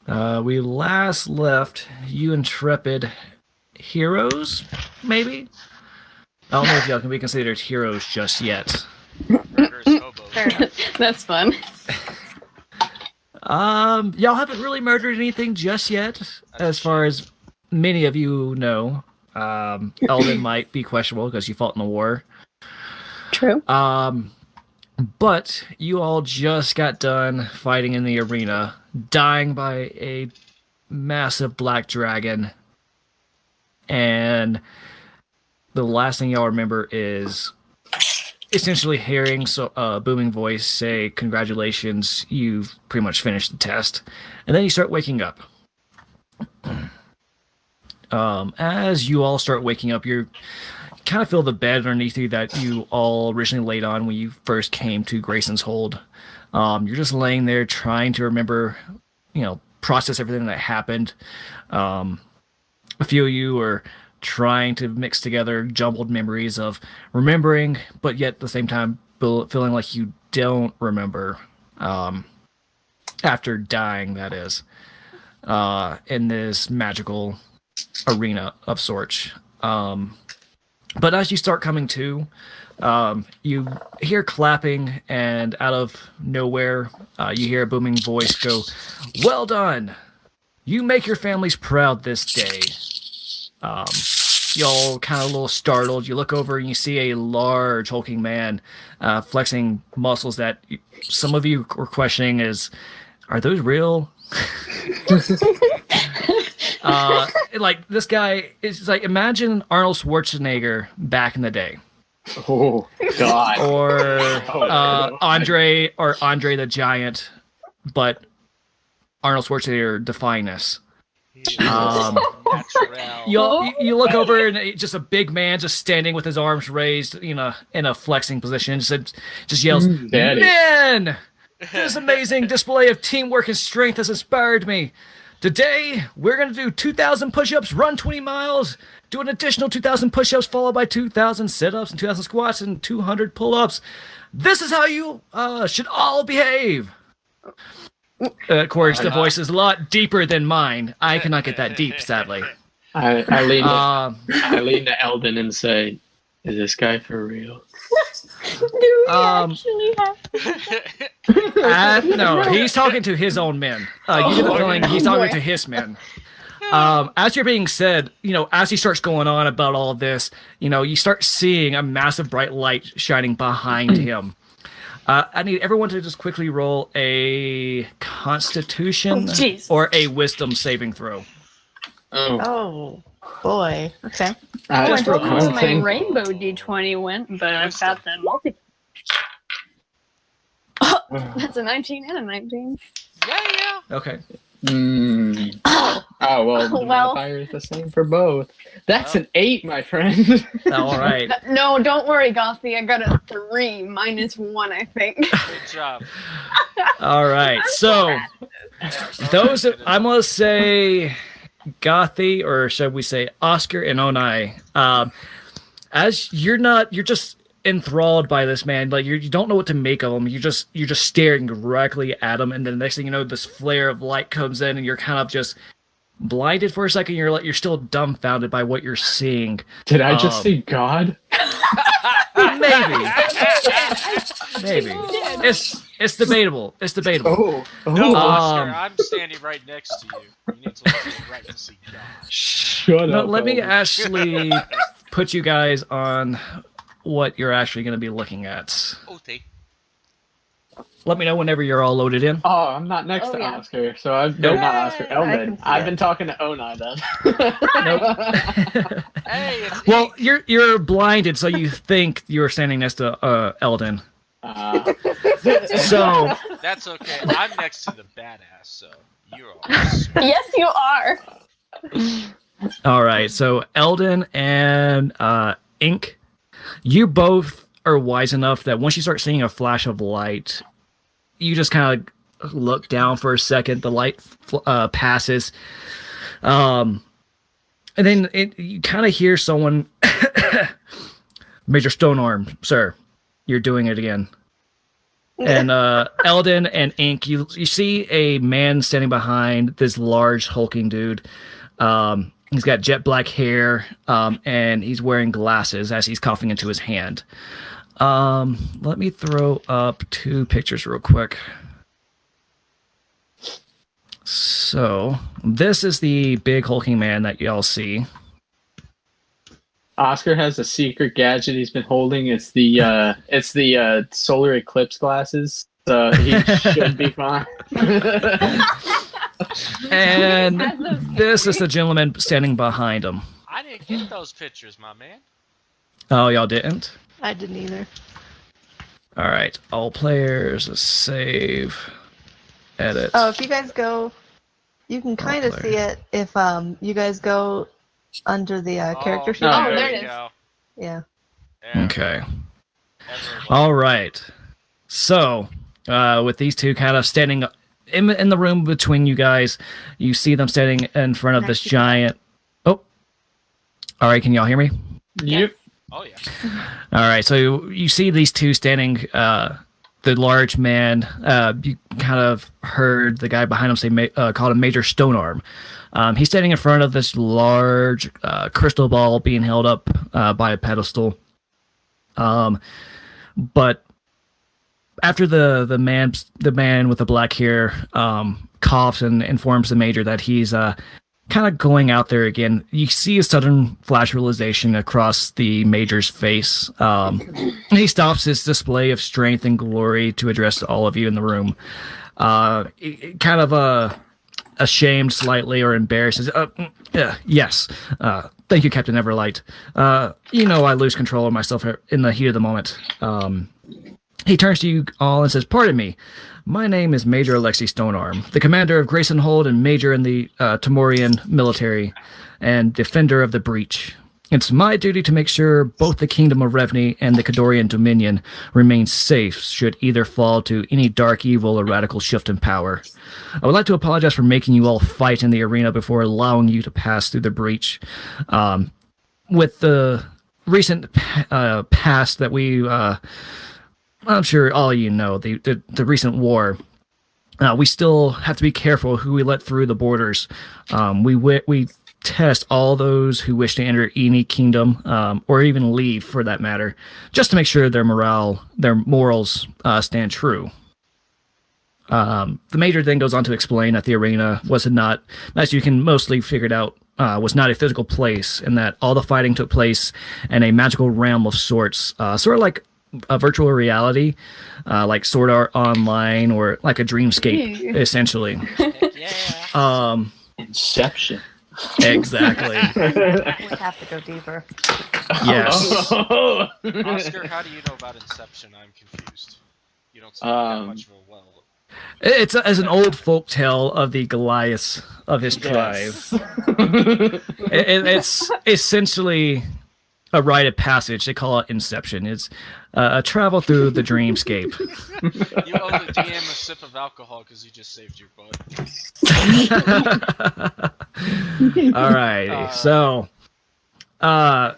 We last left you intrepid heroes, maybe? I don't know if y'all can be considered heroes just yet. Murderous hobos. Fair enough. That's fun. Y'all haven't really murdered anything just yet, as far as many of you know. Eldon might be questionable because you fought in the war. True. But you all just got done fighting in the arena, dying by a massive black dragon, and the last thing y'all remember is essentially hearing a booming voice say, "Congratulations, you've pretty much finished the test." And then you start waking up. As you all start waking up, you kind of feel the bed underneath you that you all originally laid on when you first came to Grayson's Hold. You're just laying there trying to remember, process everything that happened. A few of you are trying to mix together jumbled memories of remembering, but yet at the same time feeling like you don't remember after dying, that is, in this magical arena of sorts. But as you start coming to, you hear clapping, and out of nowhere, you hear a booming voice go, "Well done! You make your families proud this day." Y'all kind of a little startled. You look over and you see a large hulking man flexing muscles that some of you were questioning are those real? Like this guy is like, imagine Arnold Schwarzenegger back in the day. Oh God! Or Andre the Giant, but Arnold Schwarzenegger defying us. You look over and it's just a big man just standing with his arms raised, in a flexing position, just yells, "Man! This amazing display of teamwork and strength has inspired me. Today, we're going to do 2,000 push-ups, run 20 miles, do an additional 2,000 push-ups, followed by 2,000 sit-ups and 2,000 squats and 200 pull-ups. This is how you should all behave." Of course, the voice is a lot deeper than mine. I cannot get that deep, sadly. I lean to Eldon and say, "Is this guy for real?" Do we actually have? No, he's talking to his own men. You get the feeling he's talking to his men. As you're being said, as he starts going on about all of this, you start seeing a massive bright light shining behind him. I need everyone to just quickly roll a Constitution or a Wisdom saving throw. Oh boy. Okay. Just real quick, my rainbow D20 went, but I've got the multi. Oh, that's a 19 and a 19. Yeah. Okay. Oh well, the modifier is the same for both. That's an 8, my friend. All right. No, don't worry, Gothy. I got a 3 minus 1, I think. Good job. All right. So those I'm gonna say Gothy, or should we say Oscar and Onai. As you're just enthralled by this man. Like you don't know what to make of him. You're just staring directly at him, and then the next thing you know, this flare of light comes in, and you're kind of just blinded for a second. You're still dumbfounded by what you're seeing. Did I just see God? Maybe. It's debatable. Oh. No, Oscar, I'm standing right next to you. You need to look to the right to see God. Shut up. Let me actually put you guys on what you're actually going to be looking at. Okay. Let me know whenever you're all loaded in. Oh, I'm not next to Oscar, so not Oscar. Eldon. I've been talking to Onai then. Nope. Hey, well, you're blinded, so you think you're standing next to Eldon. So that's okay. I'm next to the badass, so you're all. Yes, you are. All right. So Eldon and Ink, you both are wise enough that once you start seeing a flash of light, you just kind of look down for a second. The light passes, and then you kind of hear someone, Major Stonearm, sir, you're doing it again. And Eldon and Ink, you see a man standing behind this large hulking dude. He's got jet black hair, and he's wearing glasses as he's coughing into his hand. Let me throw up 2 pictures real quick. So this is the big hulking man that y'all see. Oscar has a secret gadget he's been holding. It's the solar eclipse glasses. So he should be fine. And this is the gentleman standing behind him. I didn't get those pictures, my man. Oh, y'all didn't? I didn't either. All right, all players, save, edit. Oh, if you guys go, you can kind of see it if you guys go under the character sheet. Oh, there it is. Go. Yeah. There. Okay. Everyone. All right. So, with these two kind of standing in the room between you guys, you see them standing in front of this giant. Oh. All right. Can y'all hear me? Yep. Oh yeah. All right. So you see these two standing. The large man. You kind of heard the guy behind him say, called him Major Stonearm. He's standing in front of this large crystal ball being held up by a pedestal. But after the man with the black hair coughs and informs the major that he's kind of going out there again, you see a sudden flash realization across the major's face. He stops his display of strength and glory to address all of you in the room. Kind of ashamed slightly or embarrassed. Yes. Thank you, Captain Everlight. I lose control of myself in the heat of the moment. He turns to you all and says, "Pardon me. My name is Major Alexei Stonearm, the commander of Grayson Hold and major in the Timorian military and defender of the breach. It's my duty to make sure both the Kingdom of Revni and the Kadorian Dominion remain safe should either fall to any dark evil or radical shift in power. I would like to apologize for making you all fight in the arena before allowing you to pass through the breach. With the recent past that we... I'm sure all of you know, the recent war, we still have to be careful who we let through the borders. We test all those who wish to enter any kingdom, or even leave for that matter, just to make sure their morals stand true." The major then goes on to explain that the arena was not, as you can mostly figure it out, was not a physical place, and that all the fighting took place in a magical realm of sorts, sort of like a virtual reality, like Sword Art Online or like a dreamscape, essentially. Yeah. Inception. Exactly. We have to go deeper. Yes. Oscar, how do you know about Inception? I'm confused. You don't speak that much of a well. It's as an old folk tale of the Goliath of his tribe. It's essentially a rite of passage. They call it Inception. It's a travel through the dreamscape. You owe the DM a sip of alcohol because you just saved your butt. All right. So, the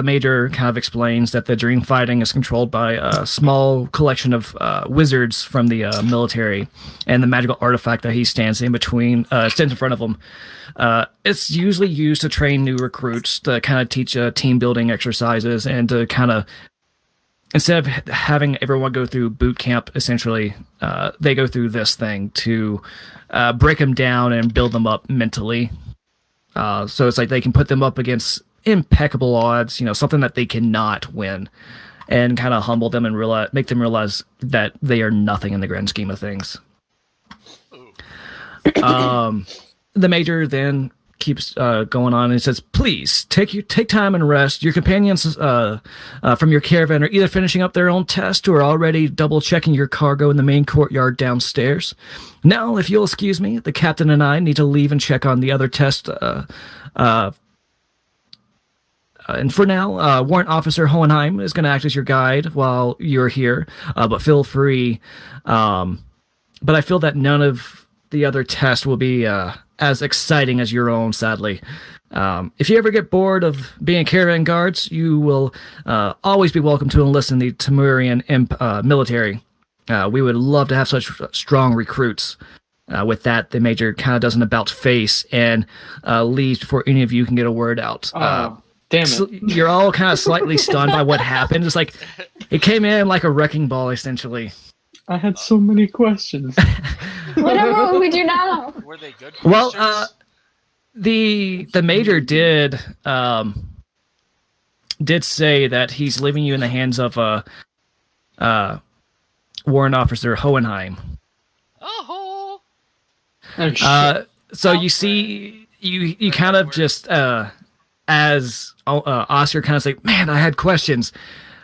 major kind of explains that the dream fighting is controlled by a small collection of wizards from the military, and the magical artifact that he stands in front of them. It's usually used to train new recruits, to kind of teach team building exercises, and to kind of, instead of having everyone go through boot camp, essentially, they go through this thing to break them down and build them up mentally. So it's like they can put them up against impeccable odds, something that they cannot win, and kind of humble them and make them realize that they are nothing in the grand scheme of things. The major then keeps going on and says, "Please take time and rest. Your companions from your caravan are either finishing up their own test or already double checking your cargo in the main courtyard downstairs. Now, if you'll excuse me, the captain and I need to leave and check on the other test. And for now, Warrant Officer Hohenheim is going to act as your guide while you're here. But feel free. But I feel that none of the other test will be as exciting as your own, sadly. If you ever get bored of being caravan guards, you will always be welcome to enlist in the Temurian military. We would love to have such strong recruits. With that, the major kind of does an about face and leaves before any of you can get a word out. Damn it. So you're all kind of slightly stunned by what happened. It's like it came in like a wrecking ball, essentially. I had so many questions. Whatever will we do now? Were they good questions? Well, the major did say that he's leaving you in the hands of Warrant Officer Hohenheim. Oh, Oh, shit. So you see, you kind of just as Oscar kind of say, "Man, I had questions."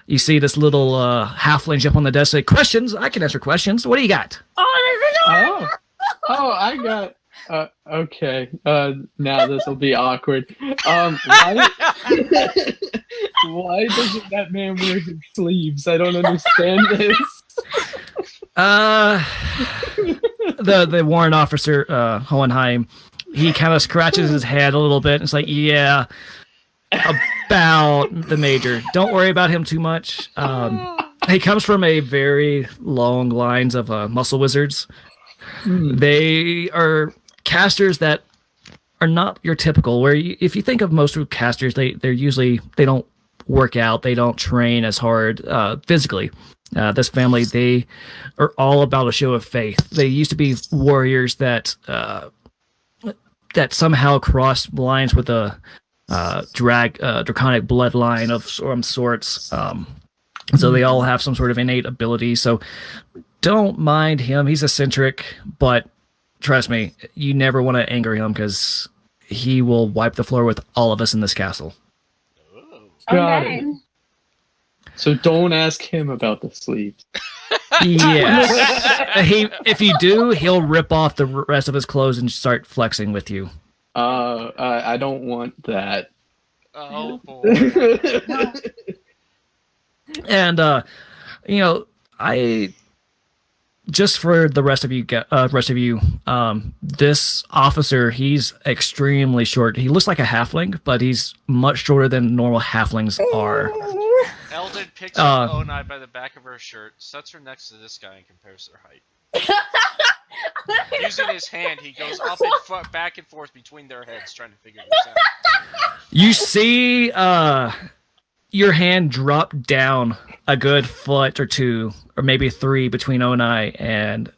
You see this little halfling jump on the desk, say, "Questions? I can answer questions. What do you got?" Oh, I got. Okay. Now this will be awkward. Why doesn't that man wear his sleeves? I don't understand this. The warrant officer, Hohenheim, he kind of scratches his head a little bit. And it's like, yeah, about the major. Don't worry about him too much. He comes from a very long lines of muscle wizards. They are casters that are not your typical. Where if you think of most of casters, they don't work out, they don't train as hard physically. This family, they are all about a show of faith. They used to be warriors that somehow crossed lines with a draconic bloodline of some sorts. So they all have some sort of innate ability. So don't mind him. He's eccentric, but trust me, you never want to anger him because he will wipe the floor with all of us in this castle. Got it. So don't ask him about the sleeves. Yes. If you do, he'll rip off the rest of his clothes and start flexing with you. I don't want that. oh boy. And I just for the rest of you, this officer, he's extremely short. He looks like a halfling, but he's much shorter than normal halflings are. Eldon picks up Onai by the back of her shirt, sets her next to this guy, and compares their height. Using his hand, he goes up and back and forth between their heads, trying to figure this out. You see your hand drop down a good foot or two, or maybe three between Onai and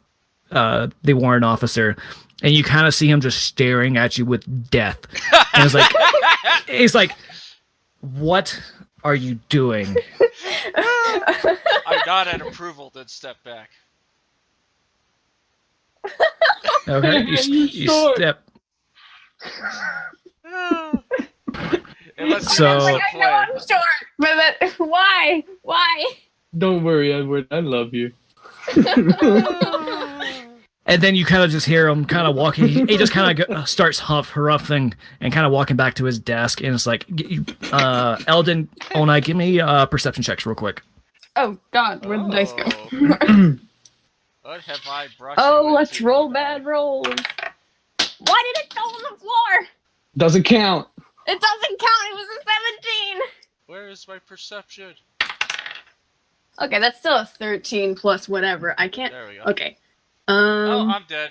the warrant officer, and you kind of see him just staring at you with death. And he's like, "What are you doing?" I got an approval, then step back. Okay, you step. So I know I'm short, but why? Don't worry, Edward. I love you. And then you kind of just hear him kind of walking. He just kind of starts huffing and kind of walking back to his desk. And it's like, Eldon, Onai, give me perception checks real quick. Oh God, where'd the dice go? What have I brought? Oh, let's roll bad rolls. Why did it fall on the floor? Doesn't count. It doesn't count. It was a 17. Where is my perception? Okay, that's still a 13 plus whatever. I can't. There we go. Okay. Oh, I'm dead.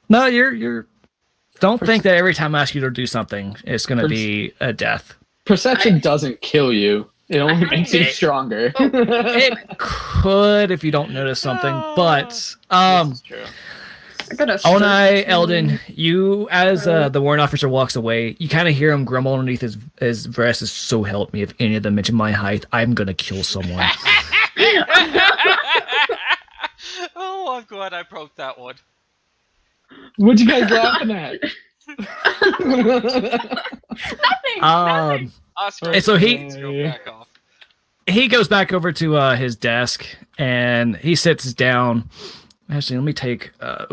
No, you're. Don't think that every time I ask you to do something, it's going to be a death. Perception doesn't kill you. It only makes you stronger. It could if you don't notice something, but This is true. I got a Onai, 13. Eldon, you as the warrant officer walks away, you kind of hear him grumble underneath his breath. Is so help me if any of them mention my height, I'm gonna kill someone. Oh, I'm glad I broke that one. What you guys laughing at? Nothing. Oscar, And so go back off. he goes back over to his desk and he sits down. Actually, let me take. I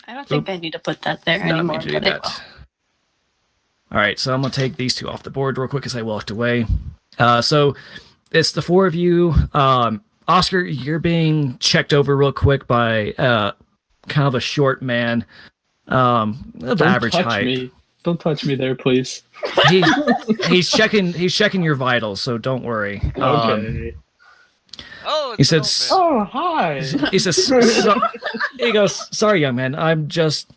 don't think I need to put that there No, anymore. let me do but it that. will. All right, so I'm gonna take these two off the board real quick as I walked away. So it's the four of you. Oscar, you're being checked over real quick by kind of a short man, of average height. Don't touch me there, please. He's checking your vitals, so don't worry. Okay. Oh, he said, "Oh, hi." He says, he goes, "Sorry, young man. I'm just.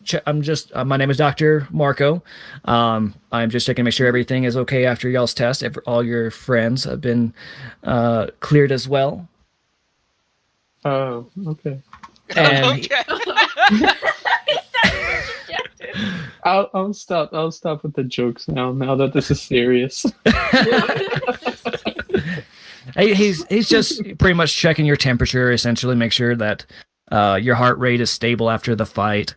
My name is Dr. Marco. I'm just checking to make sure everything is okay after y'all's test. All your friends have been cleared as well." Oh, okay. And I'll stop with the jokes now that this is serious. he's just pretty much checking your temperature, essentially make sure that your heart rate is stable after the fight,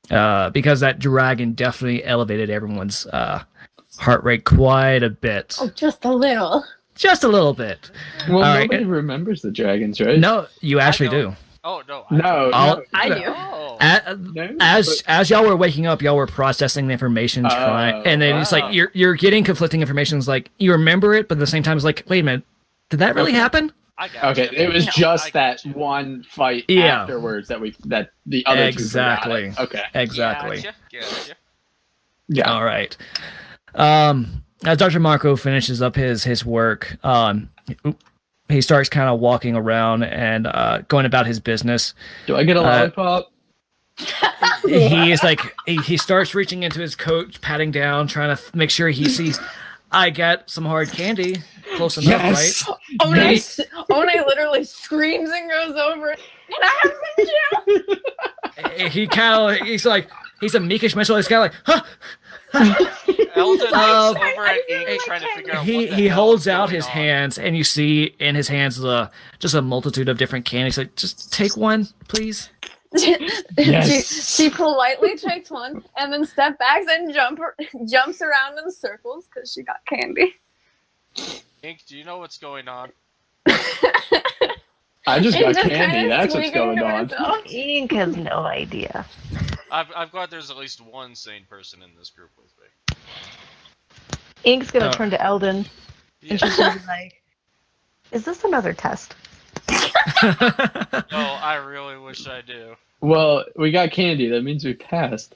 because that dragon definitely elevated everyone's heart rate quite a bit. Oh, just a little. Just a little bit. Well, All nobody remembers the dragons, right? No, you actually do. Oh no. I do. Oh. As y'all were waking up, y'all were processing the information, and then it's like you're getting conflicting information. It's like you remember it, but at the same time, it's like, wait a minute, did that really happen? Okay, it was just that one fight afterwards that the other two forgot it. Okay, exactly. Gotcha. Yeah. All right. As Dr. Marco finishes up his work, he starts kind of walking around and going about his business. Do I get a lollipop? He is like he starts reaching into his coat, patting down, trying to make sure he sees. I got some hard candy. Close enough, yes. right? Onai literally screams and goes over. Can I have some too? He's a meekish mental. He's kind of like, huh. Eldon looks over at Ink trying to figure out he holds out his hands, and you see in his hands just a multitude of different candies. Like, just take one, please. Yes. She politely takes one and then step back and jumps around in circles because she got candy. Ink, do you know what's going on? I just got candy. That's what's going on. Ink has no idea. I'm glad there's at least one sane person in this group with me. Ink's gonna turn to Eldon, and she's gonna be like, "Is this another test?" Oh, I really wish I do. Well, we got candy. That means we passed.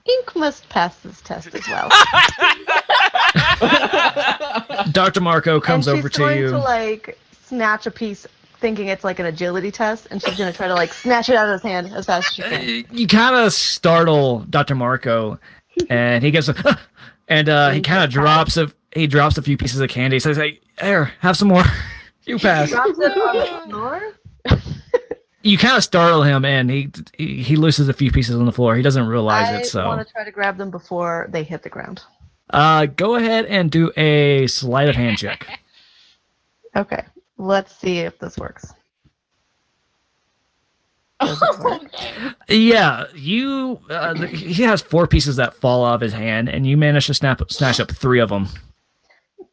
Ink must pass this test as well. Dr. Marco comes and over she's to going you. to like snatch a piece, thinking it's like an agility test, and she's gonna try to like snatch it out of his hand as fast as she can. You kind of startle Dr. Marco, and he gets and he kind of drops a few pieces of candy. So he's like, "Here, have some more." You pass. Drops it on the floor. You kind of startle him, and he loses a few pieces on the floor. He doesn't realize it. So I want to try to grab them before they hit the ground. Go ahead and do a sleight of hand check. Okay, let's see if this works. Yeah, you. He has 4 pieces that fall out of his hand, and you manage to snatch up 3 of them.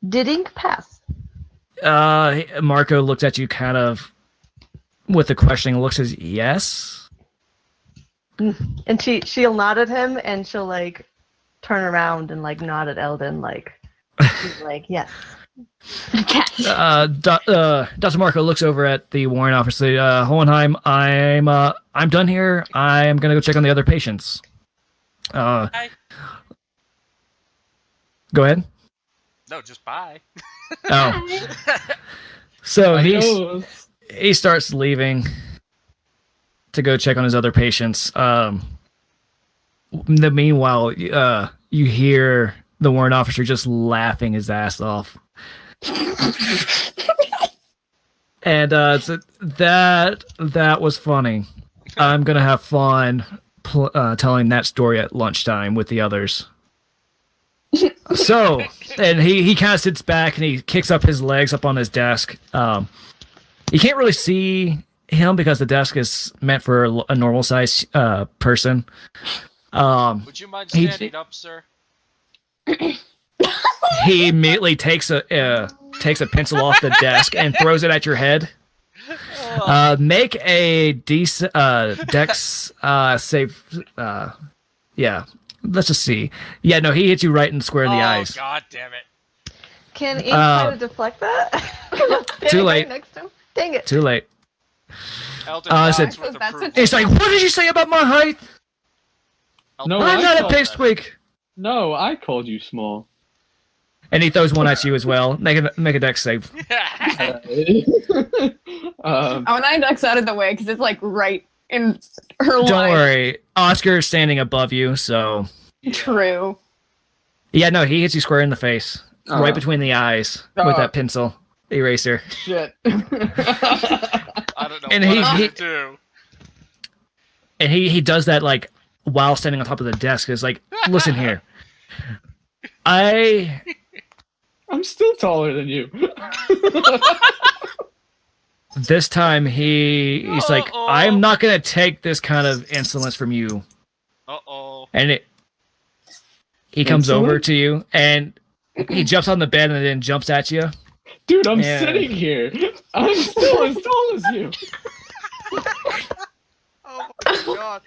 Did Ink pass? Marco looks at you kind of with a questioning look, says yes. And she'll nod at him, and she'll like turn around and like nod at Eldon, like she's like yes. Dr. Marco looks over at the warrant officer. Hohenheim, I'm done here. I'm gonna go check on the other patients. Bye. Go ahead. No, just bye. Oh. So he starts leaving to go check on his other patients. Meanwhile, you hear the warrant officer just laughing his ass off. And so that was funny. I'm gonna have fun telling that story at lunchtime with the others. So, and he kind of sits back and he kicks up his legs up on his desk. You can't really see him because the desk is meant for a normal size person. Would you mind standing up, sir? He immediately takes a pencil off the desk and throws it at your head. Make a dex save. Yeah, let's just see. Yeah, no, he hits you right in the square in the eyes. Oh, God damn it. Can Ink try to deflect that? Too late. Next to him? Dang it. Too late. Elden I nods said- with That's approval. He's like, what did you say about my height? Elden No, I'm nods not a with pipsqueak. No, I called you small. And he throws one at you as well. Make a dex save. Oh, and I ducks out of the way because it's like right in her Don't line. worry. Oscar's standing above you, so... Yeah. True. Yeah, no, he hits you square in the face. Right Oh. between the eyes. With that pencil eraser. Shit. I don't know And what he- I'm he- gonna do. And he does that, like, while standing on top of the desk. It's like, listen here. I'm still taller than you. This time he's like, Uh-oh. I'm not going to take this kind of insolence from you. Uh-oh. And he comes over Insolent? to you, and he jumps on the bed and then jumps at you. Dude, I'm Yeah. sitting here. I'm still as tall as you. Oh my god.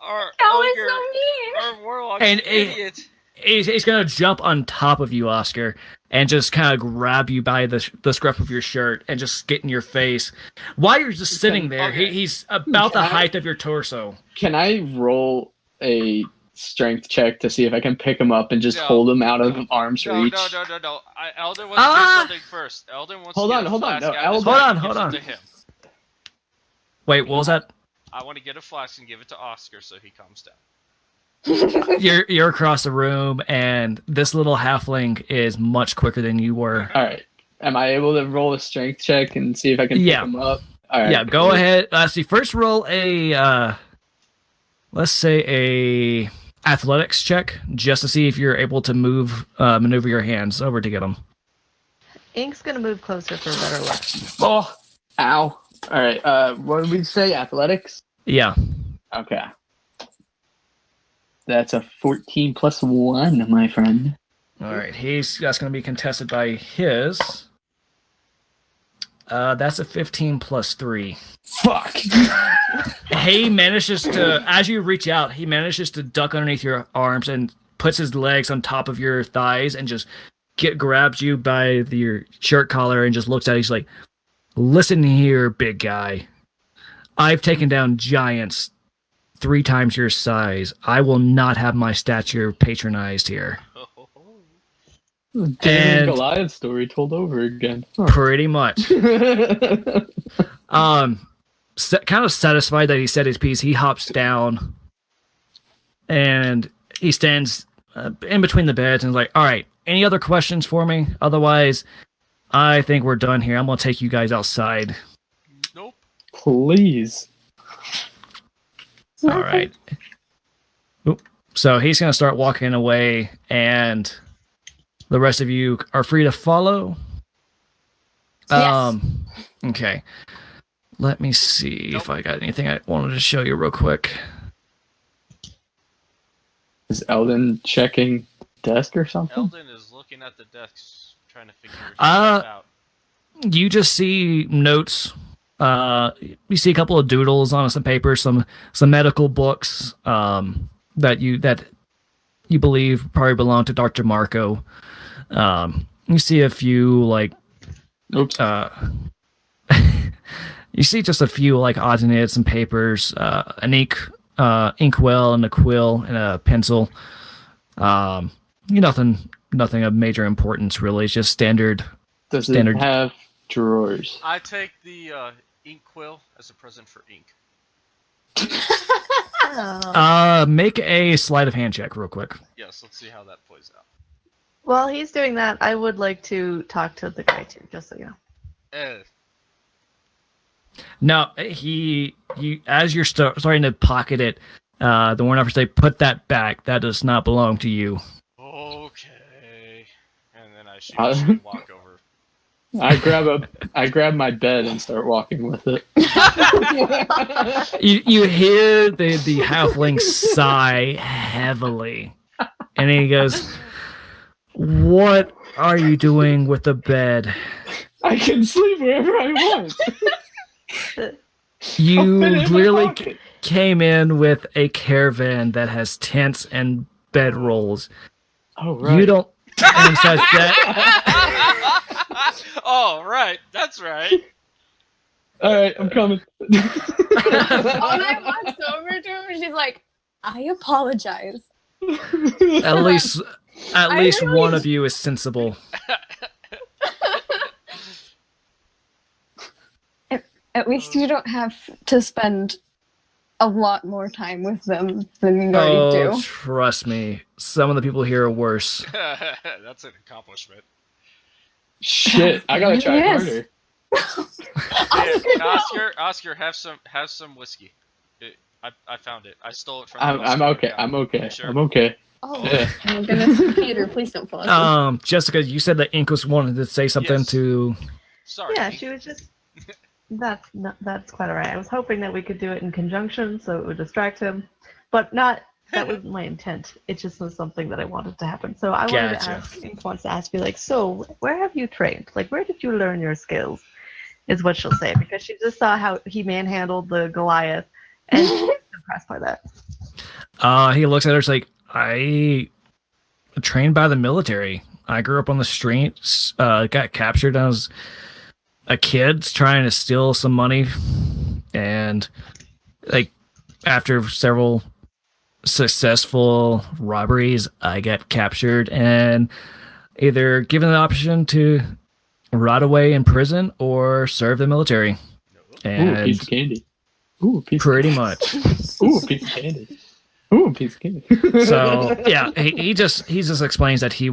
Our That was ogre, so mean. our warlock's And an idiot. He's going to jump on top of you, Oscar, and just kind of grab you by the scruff of your shirt and just get in your face. While you're just sitting there, Okay. he's about the Can I- height of your torso. Can I roll a strength check to see if I can pick him up and just No. hold him out of arm's No, reach? no. Eldon wants to Ah! do something first. Eldon wants Hold to on, get a hold on. flask No, out of his Eldon- bag Hold and on, gives hold it on. to him. Wait, what was that? I want to get a flask and give it to Oscar so he calms down. You're across the room, and this little halfling is much quicker than you were. All right. Am I able to roll a strength check and see if I can pick Yeah. him up? All right. Yeah, go ahead. See, first roll a, let's say a athletics check, just to see if you're able to maneuver your hands over to get him. Ink's gonna move closer for a better look. Oh, ow. All right. What did we say? Athletics? Yeah. Okay. That's a 14 plus 1, my friend. All right. That's going to be contested by his. That's a 15 plus 3. Fuck. He manages to, as you reach out, he manages to duck underneath your arms and puts his legs on top of your thighs and just grabs you by your shirt collar and just looks at you. He's like, listen here, big guy. I've taken down giants 3 times your size. I will not have my stature patronized here. David And- and Goliath story told over again. Pretty much. Kind of satisfied that he said his piece, he hops down and he stands in between the beds and is like, all right, any other questions for me? Otherwise, I think we're done here. I'm going to take you guys outside. Nope. Please. All right. Oop. So he's going to start walking away, and the rest of you are free to follow. Yes. Okay. Let me see if I got anything I wanted to show you real quick. Is Eldon checking desk or something? Eldon is looking at the desk trying to figure shit Uh, out. You just see notes. You see a couple of doodles on some paper, some medical books that you believe probably belong to Dr. Marco. You see a few like Oops. you see just a few like odds and ends, some papers, an inkwell and a quill and a pencil. Nothing of major importance really. It's just standard. Does standard- it have drawers? I take the ink quill as a present for ink. Oh. Make a sleight of hand check real quick. Yes, let's see how that plays out. While he's doing that, I would like to talk to the guy too, just so you know. No, you as you're starting to pocket it, the warrant officer say, "Put that back. That does not belong to you." Okay. And then I Uh, sheepishly walk over. I grab my bed and start walking with it. You hear the halfling sigh heavily, and he goes, "What are you doing with the bed? I can sleep wherever I want. You I'll fit it in my literally pocket." came in with a caravan that has tents and bedrolls. Oh right. You don't." And besides that, Oh, right. That's right. All right, I'm coming. Onai walks over to him and she's like, I apologize. At least really- one of you is sensible. At least you don't have to spend a lot more time with them than you already do. Trust me, some of the people here are worse. That's an accomplishment. Shit, I gotta try Yes. harder. Yeah, Oscar, have some whiskey. I found it. I stole it from. I'm okay. I'm okay. Sure. I'm okay. Oh, Yeah. my goodness. Peter, please don't fall asleep. Jessica, you said that Ink was wanted to say something Yes. to. Sorry. Yeah, she was just. That's quite alright. I was hoping that we could do it in conjunction so it would distract him, but not. That wasn't my intent. It just was something that I wanted to happen. So I wanted Gotcha. to ask. Ink wants to ask you, like, so where have you trained? Like, where did you learn your skills? Is what she'll say because she just saw how he manhandled the Goliath, and she's impressed by that. He looks at her. It's like I trained by the military. I grew up on the streets. Got captured when I was a kid trying to steal some money, and like after several successful robberies, I got captured and either given the option to rot away in prison or serve the military. And Ooh, piece of candy. Ooh, piece. pretty much. Ooh, piece of candy. Ooh, piece of candy. So yeah, he just explains that he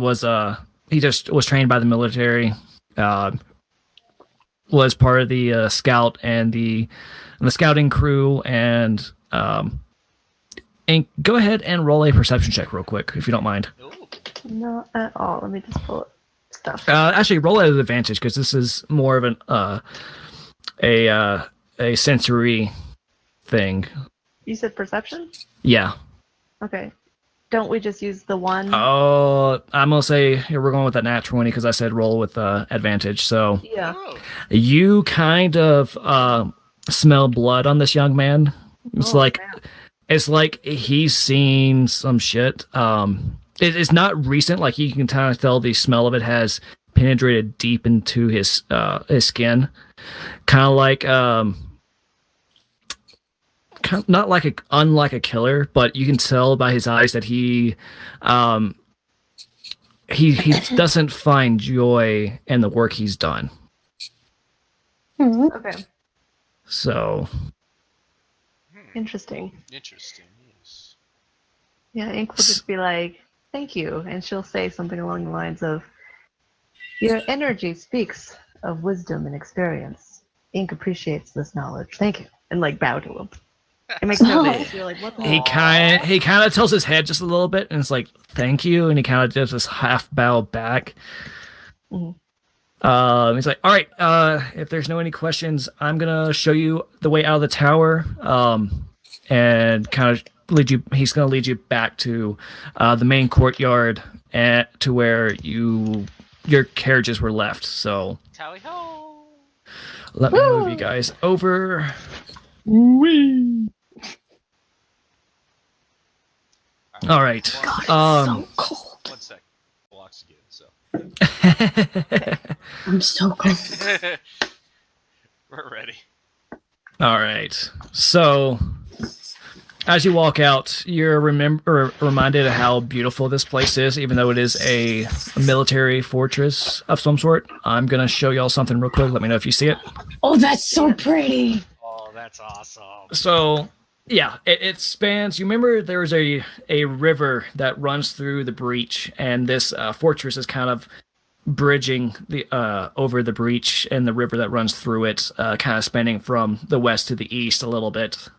just was trained by the military, was part of the scout and the scouting crew, and go ahead and roll a perception check real quick if you don't mind. Ooh. Not at all. Let me just pull up stuff. Actually, roll at an advantage because this is more of a sensory thing. You said perception? Yeah. Okay. Don't we just use the one? Oh, I'm gonna say here we're going with that nat 20 because I said roll with advantage. So Yeah. Oh. you kind of smell blood on this young man. Man. It's like he's seen some shit. It's not recent. Like you can kind of tell the smell of it has penetrated deep into his skin. Kind of like not like unlike a killer, but you can tell by his eyes that he doesn't find joy in the work he's done. Okay. So Interesting. Interesting. Yes. Yeah, Ink will just be like, thank you. And she'll say something along the lines of, your energy speaks of wisdom and experience. Ink appreciates this knowledge. Thank you. And like bow to him. It makes no sense. You're like, what the he hell? kind of tilts his head just a little bit, and it's like, thank you, and he kind of does this half bow back. Mhm. He's like, all right, if there's no any questions, I'm gonna show you the way out of the tower, and kind of lead you. He's gonna lead you back to the main courtyard to where your carriages were left. So Tally ho! let me move you guys over. Wee. All right. So cold. 1 sec. Blocks again. So I'm so cold. we're ready. All right. So, as you walk out, you're reminded of how beautiful this place is, even though it is a military fortress of some sort. I'm gonna show y'all something real quick. Let me know if you see it. Oh, that's so pretty. Oh, that's awesome. So, yeah, it spans. You remember there was a river that runs through the breach, and this fortress is kind of bridging the over the breach and the river that runs through it, kind of spanning from the west to the east a little bit,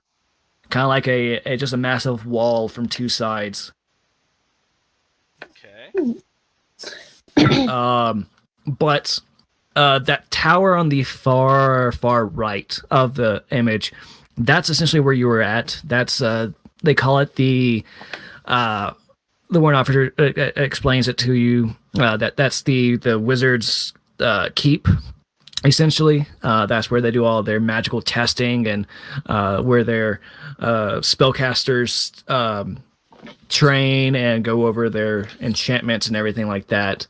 kind of like a just a massive wall from two sides. Okay. But that tower on the far right of the image, that's essentially where you were at. That's they call it the warrant officer explains it to you. That's the wizard's keep. Essentially, that's where they do all their magical testing and where their spellcasters train and go over their enchantments and everything like that.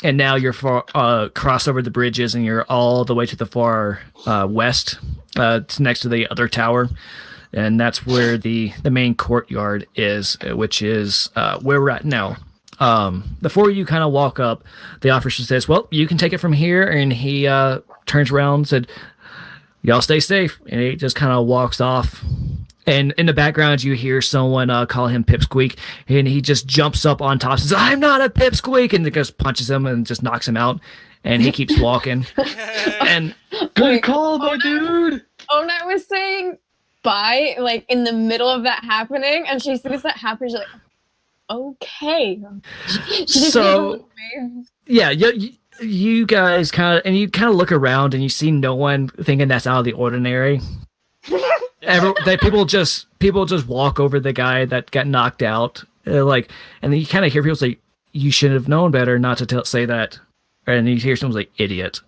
and now you're cross over the bridges, and you're all the way to the far west, next to the other tower, and that's where the main courtyard is, which is where we're at now. Before you kind of walk up, the officer says, "Well, you can take it from here," and he turns around and said, "Y'all stay safe," and he just kind of walks off. And in the background, you hear someone call him Pipsqueak, and he just jumps up on top and says, "I'm not a Pipsqueak," and just punches him and just knocks him out, and he keeps walking. And good call, my dude. Onai was saying bye, like, in the middle of that happening, and she sees that happen, she's like, okay. She just so, yeah, you guys kind of look around, and you see no one thinking that's out of the ordinary. People just walk over the guy that got knocked out, and then you kind of hear people say, "You should have known better not to say that," and you hear someone say, "Idiot."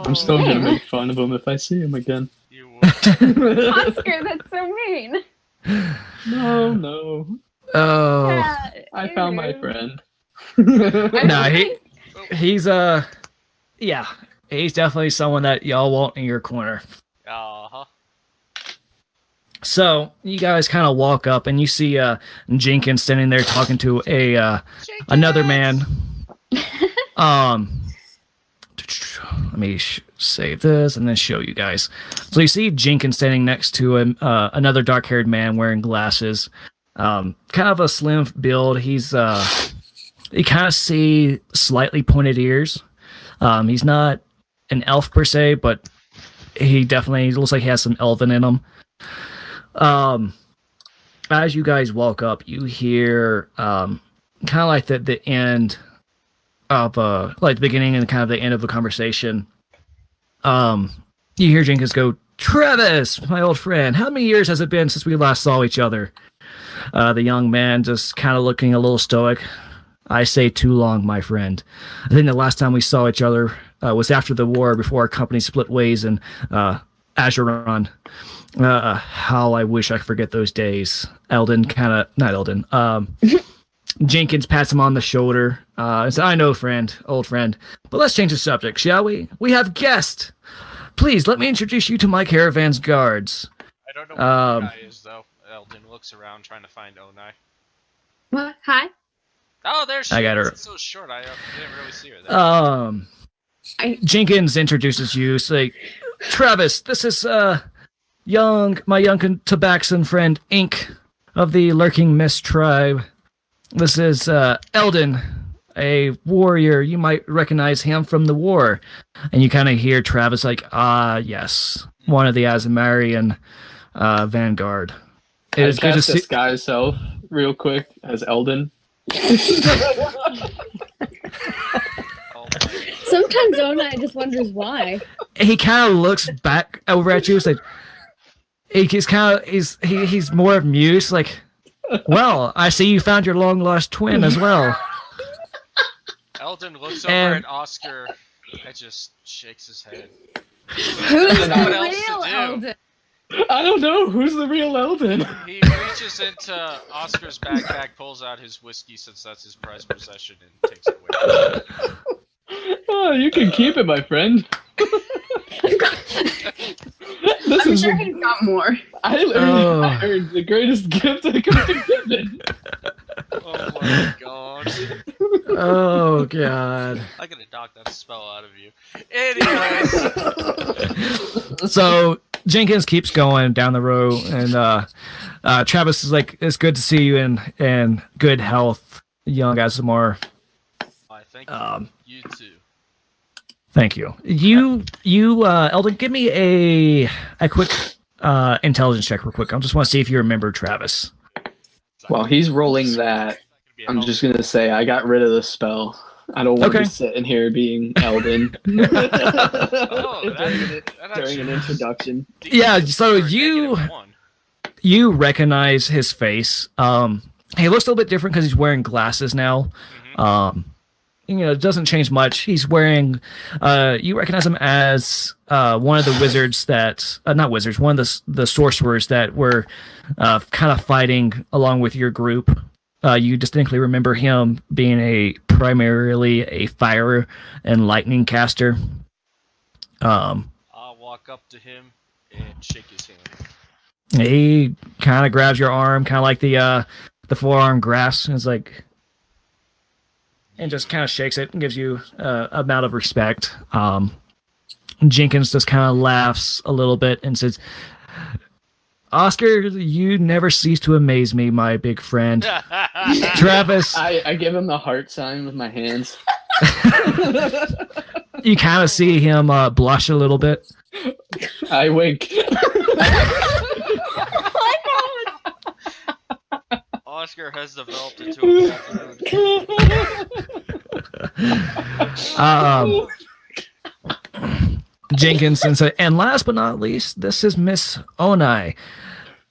I'm still gonna make fun of him if I see him again. You would. Oscar, that's so mean. No. Oh, Yeah, I found my friend. no, he's he's definitely someone that y'all want in your corner. Uh-huh. So you guys kind of walk up, and you see Jenkins standing there talking to another man. Let me save this and then show you guys. So you see Jenkins standing next to another dark-haired man wearing glasses. Kind of a slim build. He's you kind of see slightly pointed ears. He's not an elf per se, but he definitely looks like he has some elven in him. As you guys walk up, you hear kind of like the end of like the beginning and kind of the end of a conversation. You hear Jenkins go, "Travis, my old friend, how many years has it been since we last saw each other?" The young man just kind of looking a little stoic. "I say too long, my friend. I think the last time we saw each other was after the war, before our company split ways in Azeron. How I wish I could forget those days." Jenkins pats him on the shoulder and said, "I know, old friend, but let's change the subject, shall we? We have guests. Please, let me introduce you to my caravan's guards." I don't know where the guy is, though. Eldon looks around trying to find Onai. What? Hi? Oh, there she is. I got her. It's so short, I didn't really see her there. Jenkins introduces you, say, "Travis, this is my young Tabaxan friend, Ink, of the Lurking Mist tribe. This is Eldon, a warrior. You might recognize him from the war." And you kind of hear Travis like, yes, one of the Azamarian vanguard. It is good to see. Disguise himself real quick as Eldon. Sometimes Onai just wonders why. He kind of looks back over at you. It's like he's more amused. Like, "Well, I see you found your long lost twin as well." Eldon looks over at Oscar and just shakes his head. Who's Doesn't know what the else to real do. Eldon? I don't know who's the real Eldon. He reaches into Oscar's backpack, pulls out his whiskey since that's his prized possession, and takes it away. Oh, you can keep it, my friend. I'm sure he's got more. I earned the greatest gift I could have given. Oh my god. Oh god. I gotta knock that spell out of you. Anyways. So Jenkins keeps going down the road, and Travis is like, "It's good to see you in good health, young Asimar." I thank you. You too. Thank you. You Eldon, give me a quick intelligence check real quick. I just want to see if you remember Travis. While he's rolling that, I'm just going to say I got rid of the spell. I don't want to be sitting here being Eldon during an introduction. Yeah, so you recognize his face. He looks a little bit different because he's wearing glasses now. Mm-hmm. It doesn't change much. He's wearing, you recognize him as one of the wizards that, not wizards, one of the sorcerers that were kind of fighting along with your group You distinctly remember him being primarily a fire and lightning caster. I'll walk up to him and shake his hand. He kind of grabs your arm, kind of like the forearm grasp, and is like, and just kind of shakes it and gives you amount of respect. Jenkins just kind of laughs a little bit and says, "Oscar, you never cease to amaze me, my big friend." Travis, I give him the heart sign with my hands. you kind of see him blush a little bit. I wink. Oscar has developed into a bad mood. Jenkins and last but not least, this is Miss Onai.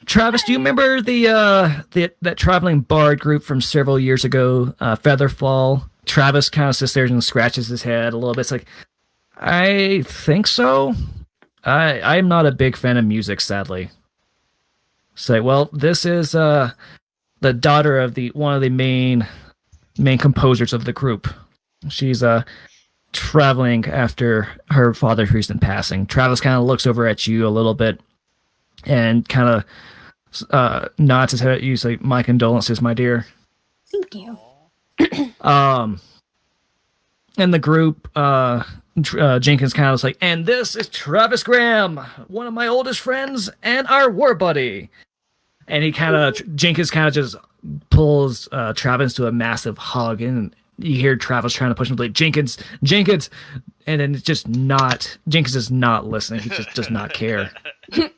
Travis, do you remember that traveling bard group from several years ago, Featherfall? Travis kind of sits there and scratches his head a little bit. It's like, I think so. I'm not a big fan of music, sadly. Say, well, this is the daughter of one of the main composers of the group. She's traveling after her father's recent passing. Travis kind of looks over at you a little bit and kind of nods his head at you. He's like, "My condolences, my dear." Thank you. And the group, Jenkins kind of was like, "And this is Graham, one of my oldest friends and our war buddy." And Jenkins kind of just pulls Travis to a massive hug, and you hear Travis trying to push him, like, Jenkins, and then Jenkins is not listening. He just does not care. And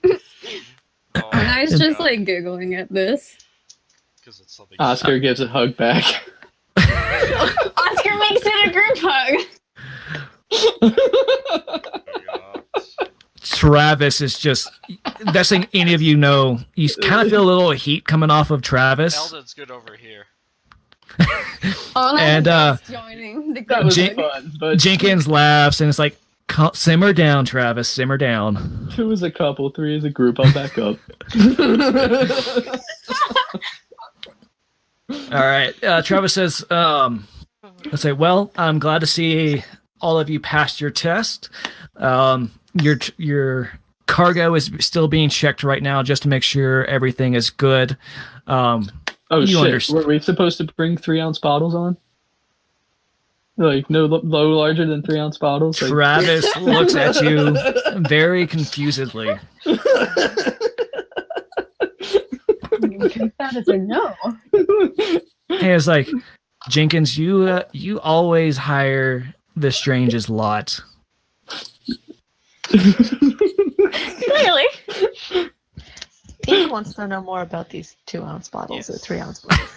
I was just like giggling at this. It's Oscar gives a hug back. Oscar makes it a group hug. Travis is just, best thing any of you know, you kind of feel a little heat coming off of Travis. Eldon's good over here. And joining the That was group. fun, but Jenkins laughs and it's like, simmer down, Travis, simmer down. 2 is a couple, 3 is a group. I'll back up. All right. Travis says, let's say, "Well, I'm glad to see all of you passed your test. Your cargo is still being checked right now just to make sure everything is good." Oh shit! Were we supposed to bring 3-ounce bottles on? Like no larger than 3-ounce bottles? Like... Travis looks at you very confusedly. That is a no. And it's like, "Jenkins, you always hire the strangest lot." Really? He wants to know more about these 2-ounce bottles or 3-ounce bottles.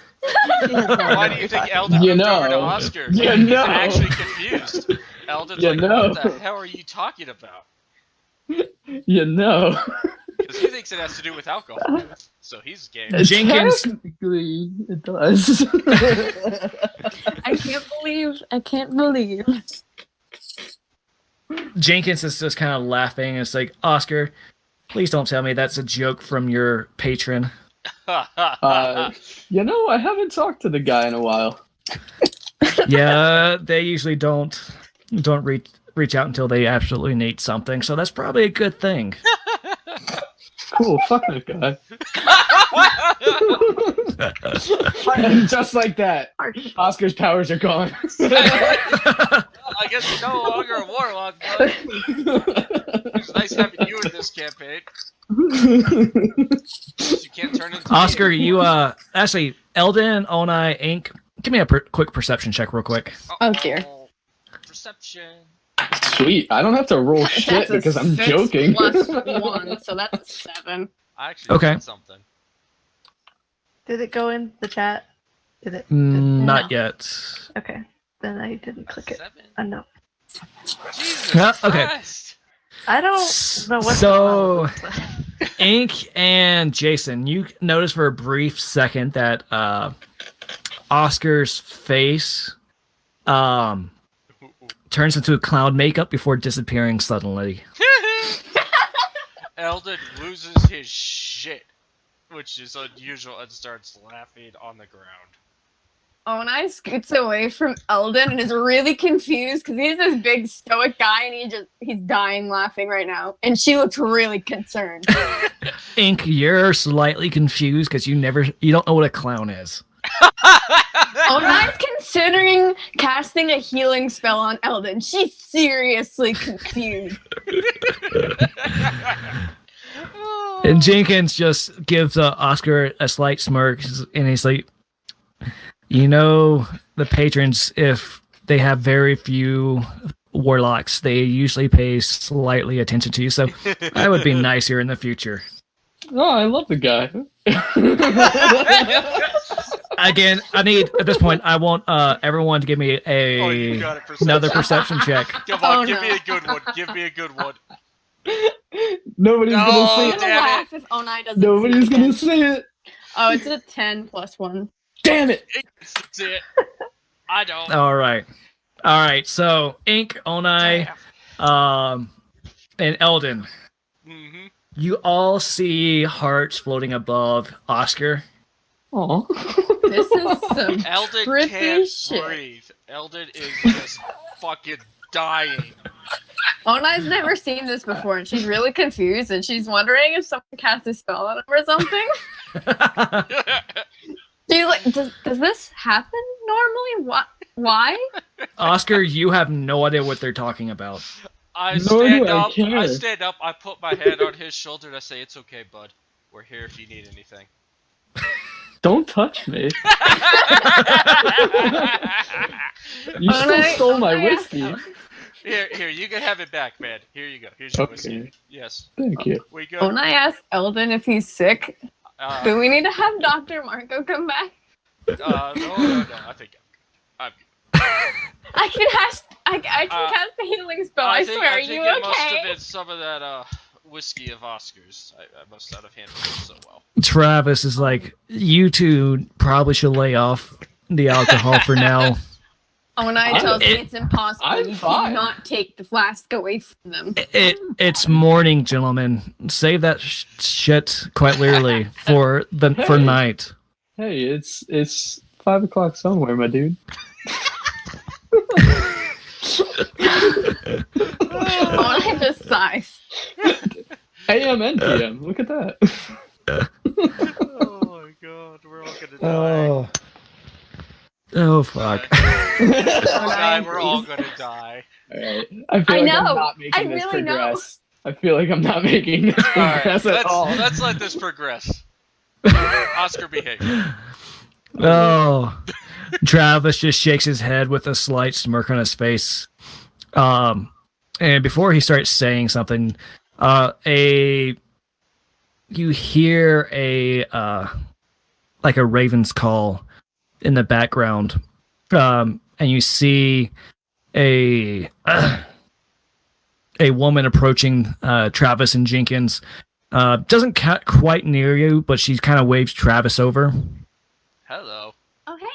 Why do you think Eldon moved over to Oscar? He's actually confused. Eldon's like, "What the hell are you talking about?" Because he thinks it has to do with alcohol. So he's gay. Jenkins, technically, it does. I can't believe. Jenkins is just kind of laughing. It's like, "Oscar, please don't tell me that's a joke from your patron." I haven't talked to the guy in a while. Yeah, they usually don't reach out until they absolutely need something, so that's probably a good thing. Cool, fuck that guy. And just like that, Oscar's powers are gone. I guess you're no longer a warlock, bud. It's nice having you in this campaign. You can't turn into Oscar, you actually, Eldon, Onai, Inc. Give me a quick perception check, real quick. Oh dear. Perception. Sweet. I don't have to roll shit because I'm 6 joking. plus 1, so that's a 7. I actually did something. Did it go in the chat? Did it? Not yet. Okay. Then I didn't click it. 7. No. Jesus okay. Christ. I don't know what. So, Ink and Jason, you notice for a brief second that Oscar's face turns into a cloud makeup before disappearing suddenly. Eldon loses his shit, which is unusual, and starts laughing on the ground. Onai scoots away from Eldon and is really confused because he's this big stoic guy and he's dying laughing right now. And she looks really concerned. Ink, you're slightly confused because you don't know what a clown is. Onai's considering casting a healing spell on Eldon. She's seriously confused. And Jenkins just gives Oscar a slight smirk, and he's like, you know, the patrons, if they have very few warlocks, they usually pay slightly attention to you, so I would be nicer in the future. Oh, I love the guy. Again, at this point, I want everyone to give me another perception check. Come on, give me a good one. Give me a good one. Nobody's gonna see it. Laugh if Onai doesn't Nobody's gonna see it. Oh, it's a 10 plus 1. Damn it! That's it. I don't. All right. So Ink, Onai, and Eldon. Mm-hmm. You all see hearts floating above Oscar. Aw. This is some Eldon trippy can't shit. breathe. Eldon is just fucking dying. Onai's never seen this before, and she's really confused, and she's wondering if someone cast a spell on him or something. She's like, does this happen normally? Why? Oscar, you have no idea what they're talking about. I stand up, I put my hand on his shoulder, and I say, it's okay, bud. We're here if you need anything. Don't touch me. You still stole my whiskey. Here, you can have it back, man. Here you go. Here's your whiskey. Yes. Thank you. We go. Onai asked Eldon if he's sick. Do we need to have Dr. Marco come back? No. I think I'm good. I can cast the healing spell. I swear. Are you it must okay? have been some of that whiskey of Oscar's. I must not have handled it so well. Travis is like, you two probably should lay off the alcohol for now. Onai tells me it's impossible. I'm You fine. cannot take the flask away from them. It's morning, gentlemen. Save that shit quite literally for night. Hey, it's 5 o'clock somewhere, my dude. Onai just sighs. AM and PM. Look at that. Oh my god, we're all gonna die. Oh fuck. We're all gonna die. Alright. I feel like I'm not making this progress. I feel like I'm not making this progress at all. Let's let this progress. Oscar, behave. Oh. Travis just shakes his head with a slight smirk on his face. And before he starts saying something, you hear a raven's call in the background, and you see a woman approaching Travis and Jenkins. Doesn't quite near you, but she kind of waves Travis over. Hello. Oh, hey.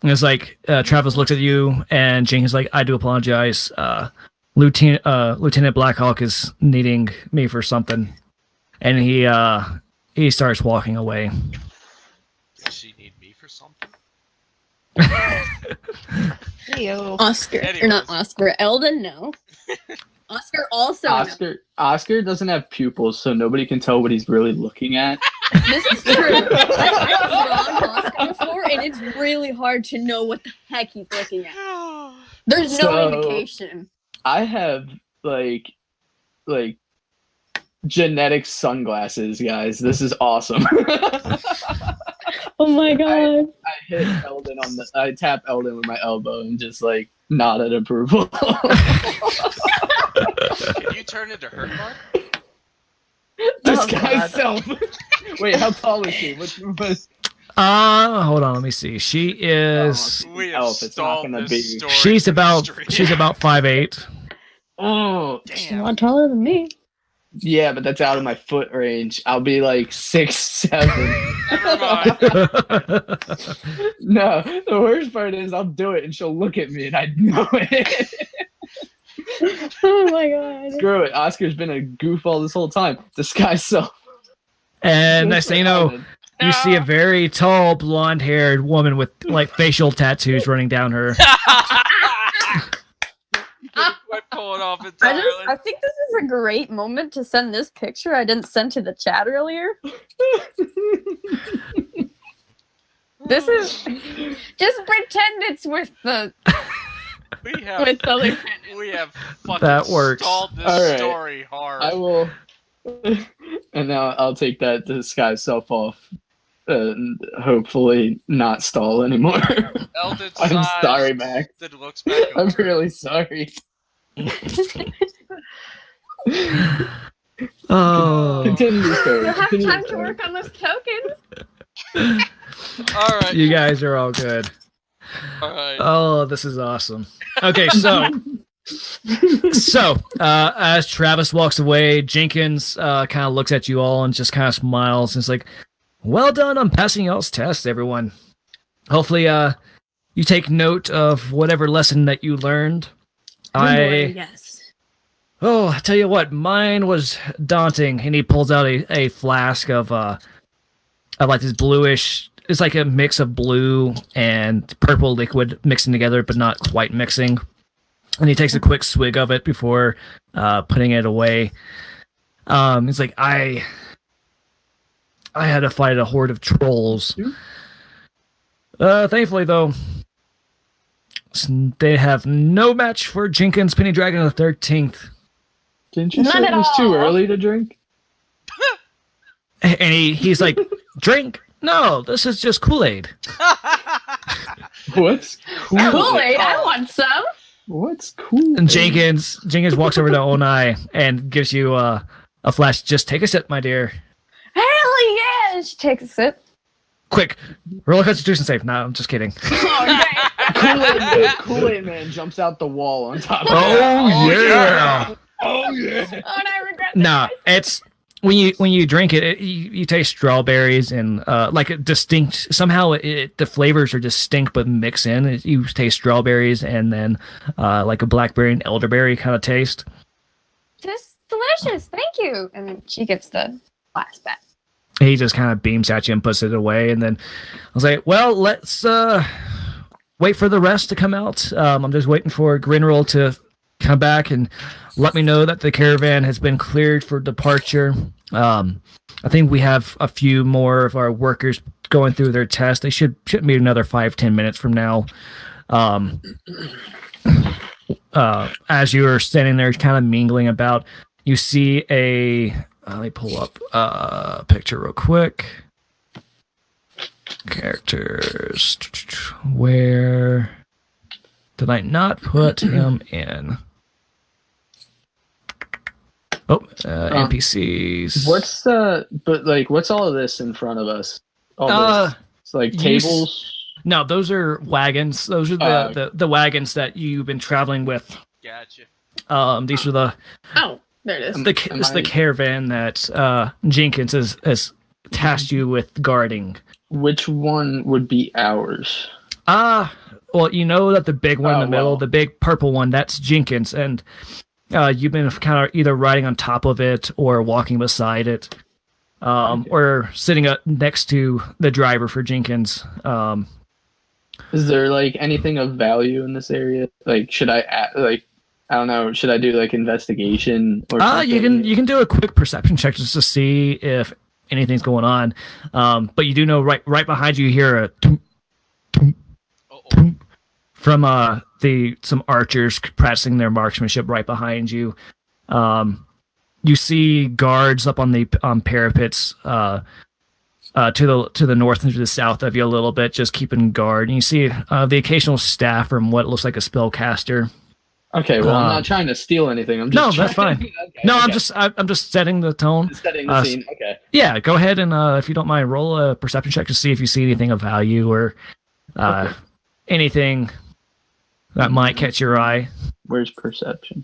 And it's like Travis looks at you, and Jenkins is like, I do apologize. Lieutenant Blackhawk is needing me for something, and he starts walking away. Does she need me for something? Heyo. Oscar. Anyways. Or not Oscar. Eldon, no. Oscar also no. Oscar doesn't have pupils, so nobody can tell what he's really looking at. This is true. I've drawn Oscar before, and it's really hard to know what the heck he's looking at. There's no indication. I have like genetic sunglasses, guys. This is awesome. Oh my god. I hit Eldon I tap Eldon with my elbow and just like nodded approval. Can you turn into Hurt Mark? This guy's self. Wait, how tall is she? What? Hold on, let me see. She is. We have stalled this story. She's about 5'8". Oh, She's a lot taller than me. yeah, but that's out of my foot range. I'll be like 6'7". Never mind. No, the worst part is I'll do it and she'll look at me and I know it. Oh my god. Screw it. Oscar's been a goofball this whole time. Disguise self. And next thing you know, You see a very tall, blonde-haired woman with like facial tattoos running down her. Quite pulling off entirely. I think this is a great moment to send this picture I didn't send to the chat earlier. This is just pretend it's with the We have fucking that works. stalled this All right. story hard. I will, and now I'll take that disguise self off, and hopefully not stall anymore. Eldon I'm sighs, sorry, Max. then looks back I'm over. really sorry. Oh, Continue the story. You'll have Continue the time to story. work on those tokens. All right. you guys are all good. All right. Oh, this is awesome. Okay, so as Travis walks away, Jenkins kind of looks at you all and just kind of smiles and is like, "Well done on passing y'all's test, everyone. Hopefully, you take note of whatever lesson that you learned. Yes. Oh, I tell you what, mine was daunting." And he pulls out a flask of like this bluish. It's like a mix of blue and purple liquid mixing together, but not quite mixing. And he takes a quick swig of it before putting it away. He's like, I had to fight a horde of trolls. Thankfully, though, they have no match for Jenkins Penny Dragon of the 13th. Didn't you Not say at it was too all. early to drink? And he's like, drink? No, this is just Kool-Aid. What's cool? Kool-Aid, I want some. What's cool? And Jenkins walks over to Onai and gives you a flash. Just take a sip, my dear. Hell yeah! And she takes a sip. Quick, roll a constitution save. No, I'm just kidding. Kool-Aid Man jumps out the wall on top of Oh, yeah. Oh yeah! Oh, and I regret that. No, it's when you drink it, you taste strawberries and like a distinct. Somehow the flavors are distinct but mix in. You taste strawberries and then like a blackberry and elderberry kind of taste. This is delicious. Thank you. And she gives the glass back. He just kind of beams at you and puts it away, and then I was like, "Well, let's wait for the rest to come out. I'm just waiting for Grinroll to come back and let me know that the caravan has been cleared for departure. I think we have a few more of our workers going through their test. They shouldn't be another 5-10 minutes from now." As you are standing there kind of mingling about, you see let me pull up a picture real quick. Characters. Where did I not put him in? Oh, NPCs. What's all of this in front of us? It's like you tables. No, those are wagons. Those are the wagons that you've been traveling with. Gotcha. These are the Oh, there it is. the caravan that Jenkins has tasked you with guarding. Which one would be ours? Well, you know that the big one in the middle, the big purple one, that's Jenkins, and you've been kind of either riding on top of it or walking beside it, or sitting up next to the driver for Jenkins. Is there like anything of value in this area? Like, should I I don't know. Should I do like investigation or something? You can do a quick perception check just to see if anything's going on. But you do know right behind you hear a toom, toom, toom from some archers practicing their marksmanship right behind you. You see guards up on the parapets to the north and to the south of you a little bit, just keeping guard. And you see the occasional staff from what looks like a spellcaster. Okay, well, I'm not trying to steal anything. I'm just that's fine. Okay, I'm just setting the tone. Setting the scene. Okay. Yeah, go ahead and if you don't mind, roll a perception check to see if you see anything of value or anything that might catch your eye. Where's perception?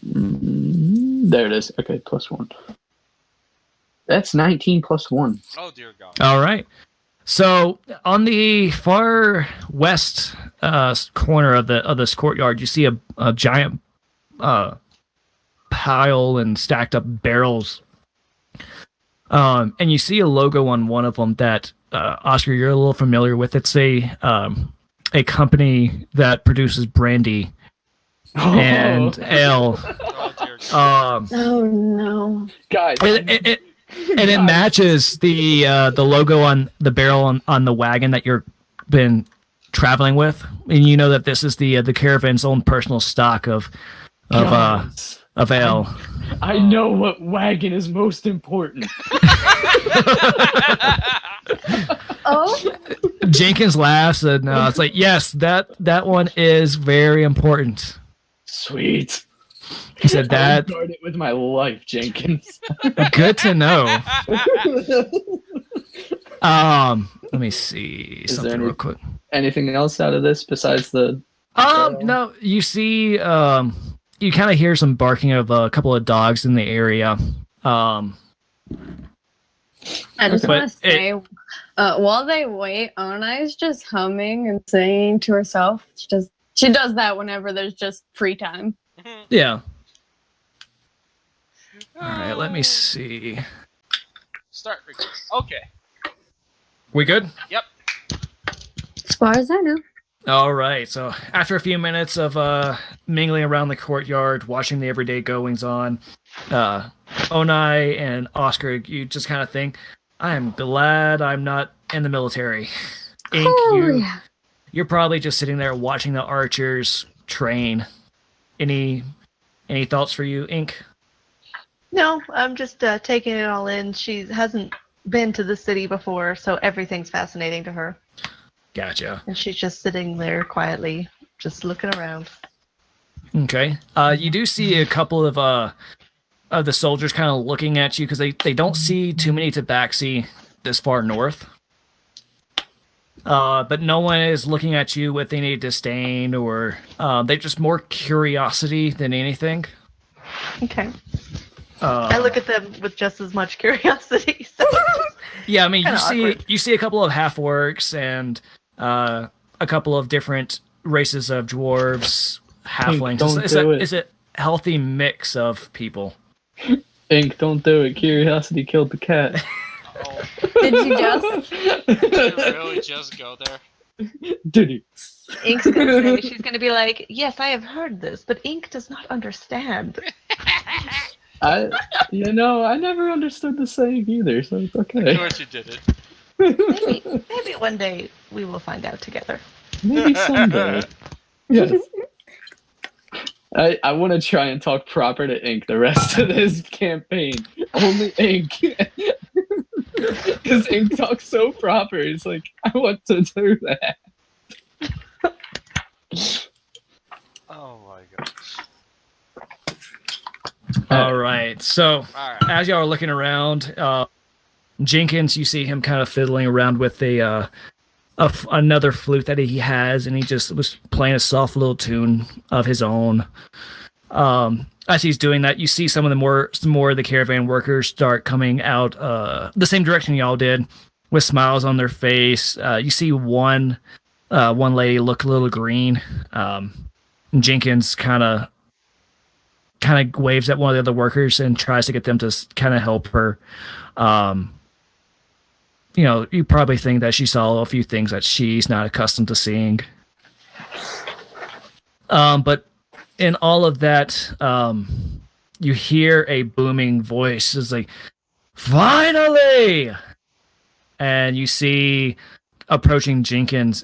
There it is. Okay, +1. That's 19 +1. Oh dear God. All right. So on the far west corner of this courtyard, you see a giant pile and stacked up barrels And you see a logo on one of them that Oscar, you're a little familiar with. It's a company that produces brandy and ale. Oh, dear. Oh no, Guys. And it matches the logo on the barrel on the wagon that you've been traveling with, and you know that this is the caravan's own personal stock of ale. I know what wagon is most important. oh, Jenkins laughs, and it's like, yes, that one is very important. Sweet. He said that. I guard it with my life, Jenkins. Good to know. Let me see something real quick. Anything else out of this besides the? No. You see, you kind of hear some barking of a couple of dogs in the area. I just want to say, while they wait, Ona is just humming and saying to herself. She does that whenever there's just free time. Yeah. All right, let me see. Start recording. Okay. We good? Yep. As far as I know. All right. So after a few minutes of mingling around the courtyard, watching the everyday goings on, Onai and Oscar, you just kind of think, I am glad I'm not in the military. Ink, you're probably just sitting there watching the archers train. Any thoughts for you, Ink? No, I'm just taking it all in. She hasn't been to the city before, so everything's fascinating to her. Gotcha. And she's just sitting there quietly, just looking around. Okay. You do see a couple of the soldiers kind of looking at you because they don't see too many tabaxi this far north. But no one is looking at you with any disdain or they're just more curiosity than anything. Okay. I look at them with just as much curiosity. So. Yeah, I mean, Awkward. you see a couple of half-orcs and a couple of different races of dwarves, halflings. It's a healthy mix of people. Ink, don't do it. Curiosity killed the cat. Oh, Did you just? did you really just go there? Did he? Ink's gonna say, she's gonna be like, yes, I have heard this, but Ink does not understand. I never understood the saying either, so it's okay. Of course you did Maybe one day we will find out together. Maybe someday. Yes. I want to try and talk proper to Ink the rest of this campaign. Only Ink. Because Ink talks so proper. It's like, I want to do that. Oh my gosh. All right. So All right. as y'all are looking around, Jenkins, you see him kind of fiddling around with another flute that he has, and he just was playing a soft little tune of his own. As he's doing that, you see some more of the caravan workers start coming out the same direction y'all did, with smiles on their face. You see one lady look a little green. Jenkins kind of waves at one of the other workers and tries to get them to kind of help her. You probably think that she saw a few things that she's not accustomed to seeing. But in all of that, you hear a booming voice. It's like, finally! And you see approaching Jenkins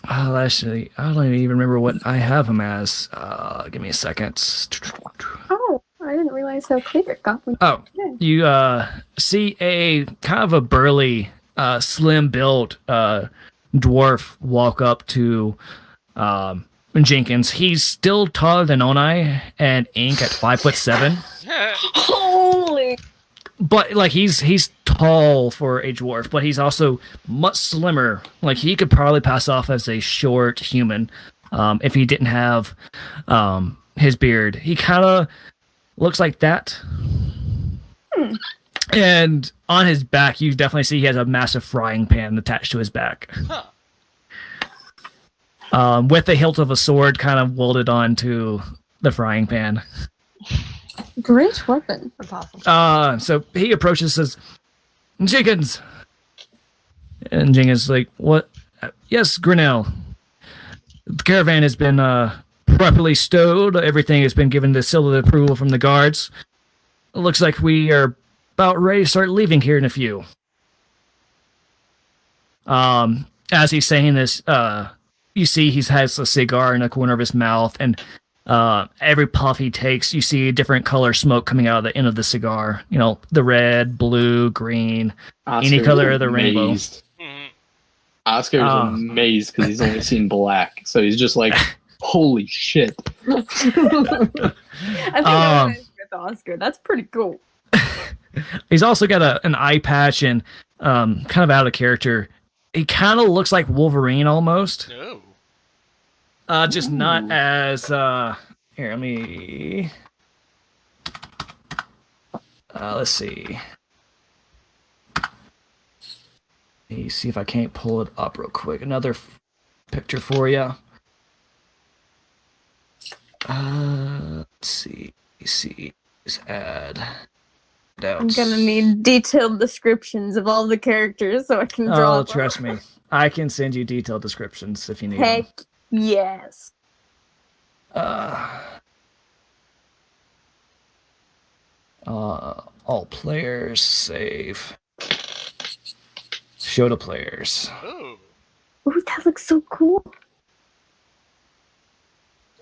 actually, I don't even remember what I have him as. Give me a second. Oh, I didn't realize how clear it got. Oh, you see a kind of a burly, slim-built dwarf walk up to Jenkins. He's still taller than Onai and Ink at 5'7". Holy! But like he's tall for a dwarf, but he's also much slimmer. Like he could probably pass off as a short human if he didn't have his beard. He kind of looks like that. And on his back, you definitely see he has a massive frying pan attached to his back. With the hilt of a sword kind of welded onto the frying pan. Great weapon. That's awesome. So he approaches and says, Jenkins. And Jenkins is like, what? Yes, Grinnell. The caravan has been properly stowed. Everything has been given the seal of approval from the guards. It looks like we are about ready to start leaving here in a few. As he's saying this, you see he has a cigar in the corner of his mouth, and every puff he takes, you see a different color smoke coming out of the end of the cigar. You know, the red, blue, green, any color of the rainbow. Oscar's amazed because he's only seen black, so he's just like, holy shit. I think I was with Oscar. That's pretty cool. He's also got an eye patch and kind of out of character. He kind of looks like Wolverine almost. No. Just not as here, let me let's see. Let me see if I can't pull it up real quick. Another picture for you. Let's see. Let's add. I'm gonna need detailed descriptions of all the characters so I can draw. Oh, trust me. I can send you detailed descriptions if you need Heck them. yes. All players save. Show to players. Ooh. Ooh, that looks so cool.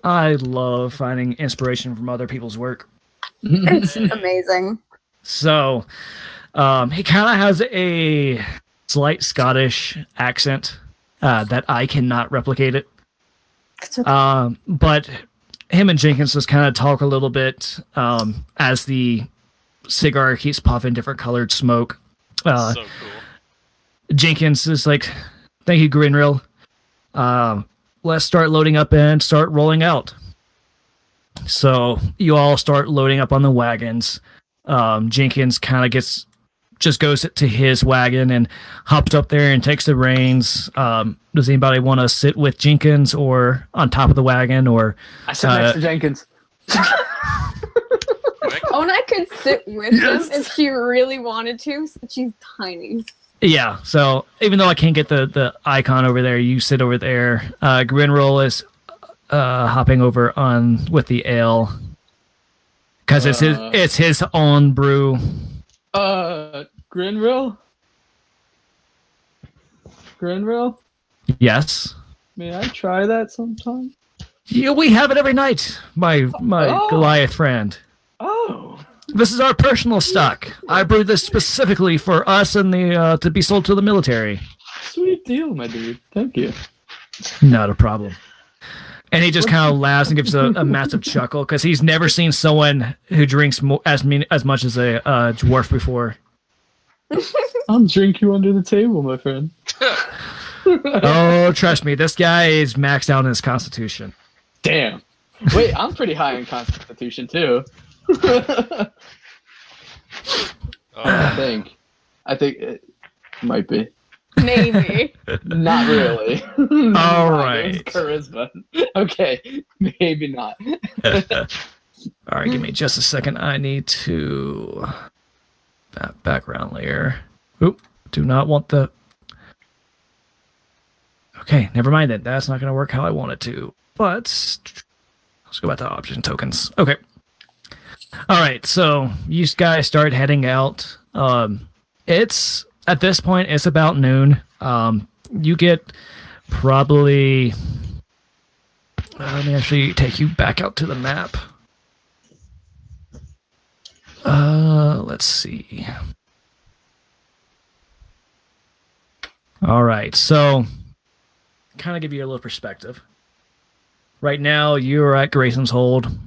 I love finding inspiration from other people's work. It's amazing. So, he kind of has a slight Scottish accent that I cannot replicate it. Okay. But him and Jenkins just kind of talk a little bit as the cigar keeps puffing different colored smoke. So cool. Jenkins is like, thank you, Grinrill. Let's start loading up and start rolling out. So you all start loading up on the wagons. Jenkins kind of goes to his wagon and hops up there and takes the reins. Does anybody want to sit with Jenkins or on top of the wagon? Or I sit next to Jenkins. Ona could sit with him if she really wanted to, since she's tiny. Yeah, so even though I can't get the icon over there, you sit over there. Grinroll is hopping over on with the ale because it's his own brew. Grinrill? Grinrill? Yes. May I try that sometime? Yeah, we have it every night, my Goliath friend. Oh. This is our personal stock. I brewed this specifically for us and the to be sold to the military. Sweet deal, my dude. Thank you. Not a problem. And he just kind of laughs and gives a massive chuckle because he's never seen someone who drinks as much as a dwarf before. I'll drink you under the table, my friend. Oh, trust me, this guy is maxed out in his constitution. Damn. Wait, I'm pretty high in constitution too. I think it might be. Maybe. Not really. All right. Charisma. Okay, maybe not. All right, give me just a second. I need to that background layer. Oop, do not want the. Okay, never mind then. That's not going to work how I want it to. But let's go back to option tokens. Okay. All right, so you guys start heading out. It's at this point it's about noon. You get probably. Let me actually take you back out to the map. Let's see. All right, so kind of give you a little perspective. Right now, you're at Grayson's Hold.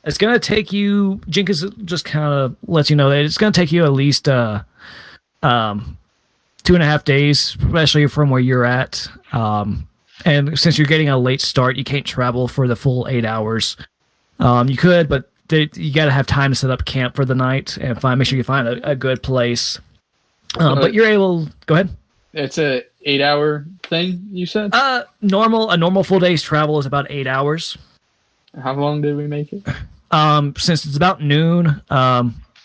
It's going to take you, Jenkins just kind of lets you know that it's going to take you at least 2.5 days, especially from where you're at. And since you're getting a late start, you can't travel for the full 8 hours. You could, but you got to have time to set up camp for the night and make sure you find a good place. But you're able, go ahead. It's a 8-hour thing, you said? A normal full day's travel is about 8 hours. How long did we make it? Since it's about noon,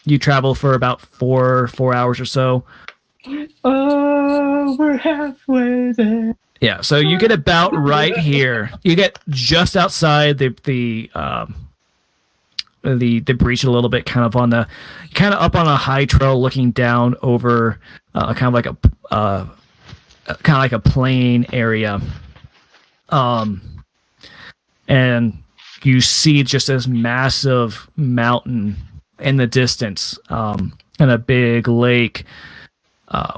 you travel for about four hours or so. Oh, we're halfway there. Yeah, so you get about right here. You get just outside the breach a little bit, kind of up on a high trail, looking down over kind of like a plain area. And you see just this massive mountain in the distance, and a big lake.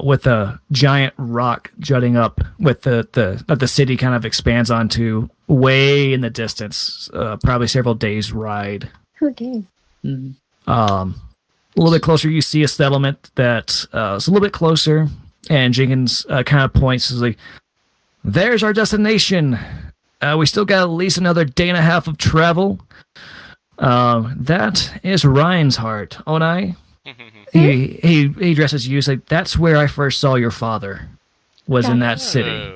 With a giant rock jutting up, with the city kind of expands onto way in the distance, probably several days' ride. Okay. Mm-hmm. A little bit closer, you see a settlement that is a little bit closer, and Jenkins kind of points, is like, "There's our destination. We still got at least another day and a half of travel. That is Ryan's heart, Onai." He addresses you, like, "That's where I first saw your father, was in that city."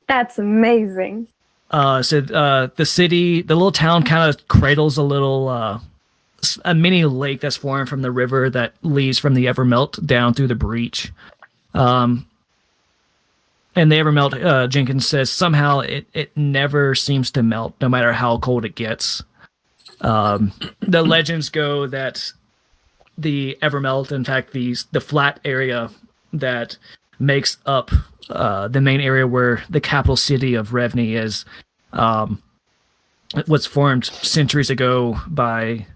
That's amazing. The city, the little town, kind of cradles a little a mini lake that's formed from the river that leads from the Evermelt down through the breach. And the Evermelt, Jenkins says, somehow it never seems to melt, no matter how cold it gets. The legends go that the Evermelt, in fact, the flat area that makes up the main area where the capital city of Revni is, was formed centuries ago by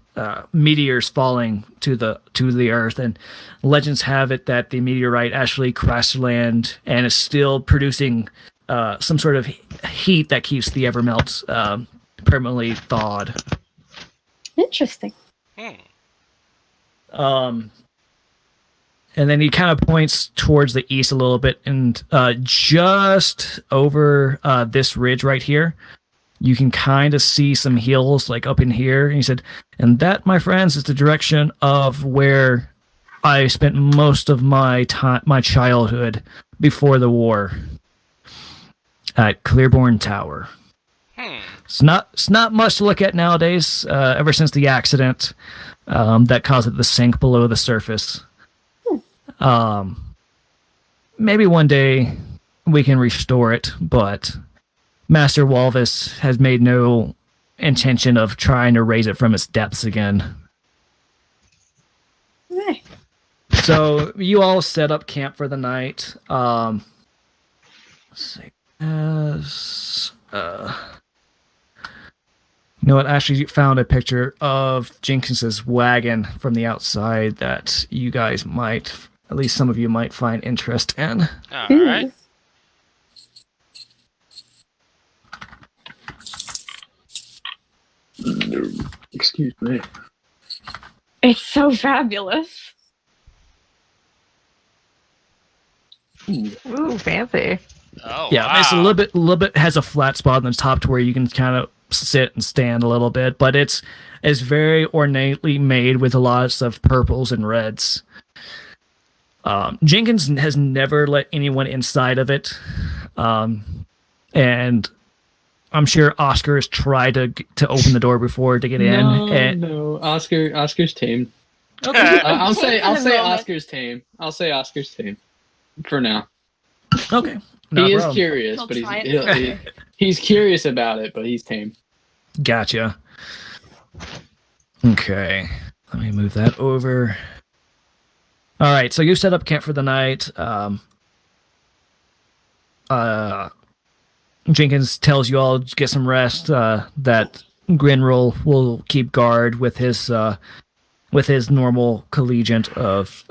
meteors falling to the earth, and legends have it that the meteorite actually crashed to land and is still producing some sort of heat that keeps the Evermelt permanently thawed. Interesting. And then he kind of points towards the east a little bit, and just over this ridge right here, you can kind of see some hills like up in here. And he said, "And that, my friends, is the direction of where I spent most of my childhood before the war, at Clearborn Tower." It's not much to look at nowadays, ever since the accident that caused it to sink below the surface. Maybe one day we can restore it, but Master Walvis has made no intention of trying to raise it from its depths again. So you all set up camp for the night. Let's see. You know what? I actually found a picture of Jenkins's wagon from the outside that you guys might, at least some of you might, find interest in. All right. Excuse me. It's so fabulous. Ooh, fancy. Oh, yeah, wow. It's a little bit has a flat spot on the top to where you can kind of sit and stand a little bit, but it's very ornately made with lots of purples and reds. Jenkins has never let anyone inside of it, and I'm sure Oscar has tried to open the door before to get in. No, Oscar's tame. Okay. I'll say Oscar's tame. I'll say Oscar's tame for now. Okay. He is curious, but he's curious about it, but he's tame. Gotcha. Okay. Let me move that over. All right, so you set up camp for the night. Jenkins tells you all to get some rest, that Grinroll will keep guard with his normal collegiate of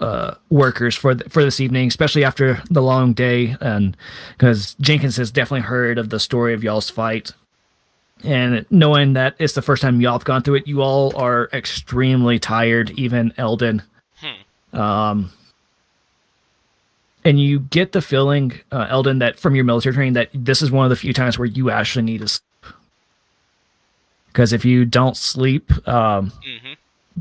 workers for this evening, especially after the long day, and because Jenkins has definitely heard of the story of y'all's fight, and knowing that it's the first time y'all have gone through it, you all are extremely tired, even Eldon. And you get the feeling, Eldon, that from your military training, that this is one of the few times where you actually need to sleep. Because if you don't sleep, the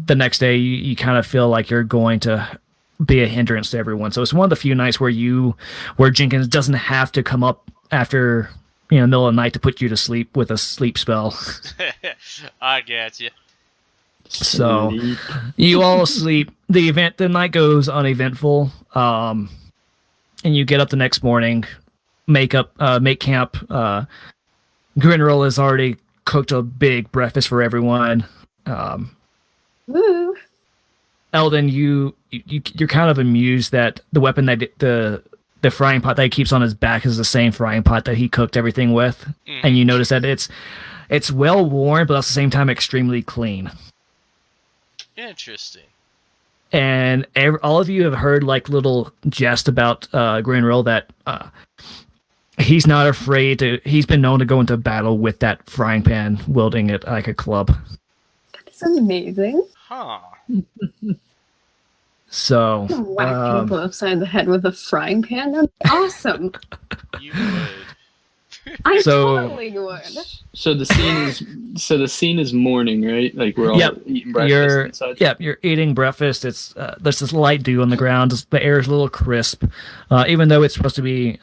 next day you kind of feel like you're going to be a hindrance to everyone. So it's one of the few nights where Jenkins doesn't have to come up after middle of the night to put you to sleep with a sleep spell. I get you. So you all sleep. The night goes uneventful. And you get up the next morning, make camp. Grinroll has already cooked a big breakfast for everyone. Woo. Eldon, you're kind of amused that the weapon that the frying pot that he keeps on his back is the same frying pot that he cooked everything with, and you notice that it's well worn, but at the same time extremely clean. Interesting. And all of you have heard like little jest about Grinroll that he's not afraid to. He's been known to go into battle with that frying pan, wielding it like a club. That's amazing. Huh. So Whack people upside the head with a frying pan. That's awesome. You would. I So- totally would. So the scene is morning, right? Like we're all eating breakfast and such. Yep, you're eating breakfast. It's there's this light dew on the ground. The air is a little crisp, even though it's supposed to be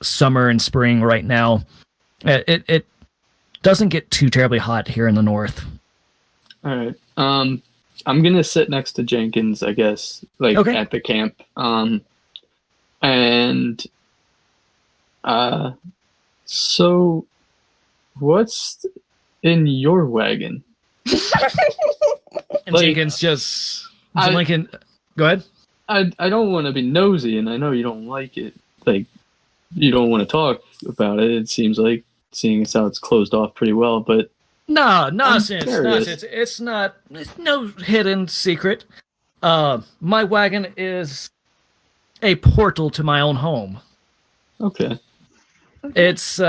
summer and spring right now. It doesn't get too terribly hot here in the north. All right. I'm gonna sit next to Jenkins, I guess, at the camp. So what's in your wagon? And Jenkins Lincoln, go ahead. I don't want to be nosy, and I know you don't like it. Like, you don't want to talk about it. It seems like, seeing as how it's closed off pretty well, but No, nonsense. It's not. It's no hidden secret. My wagon is a portal to my own home. okay. It's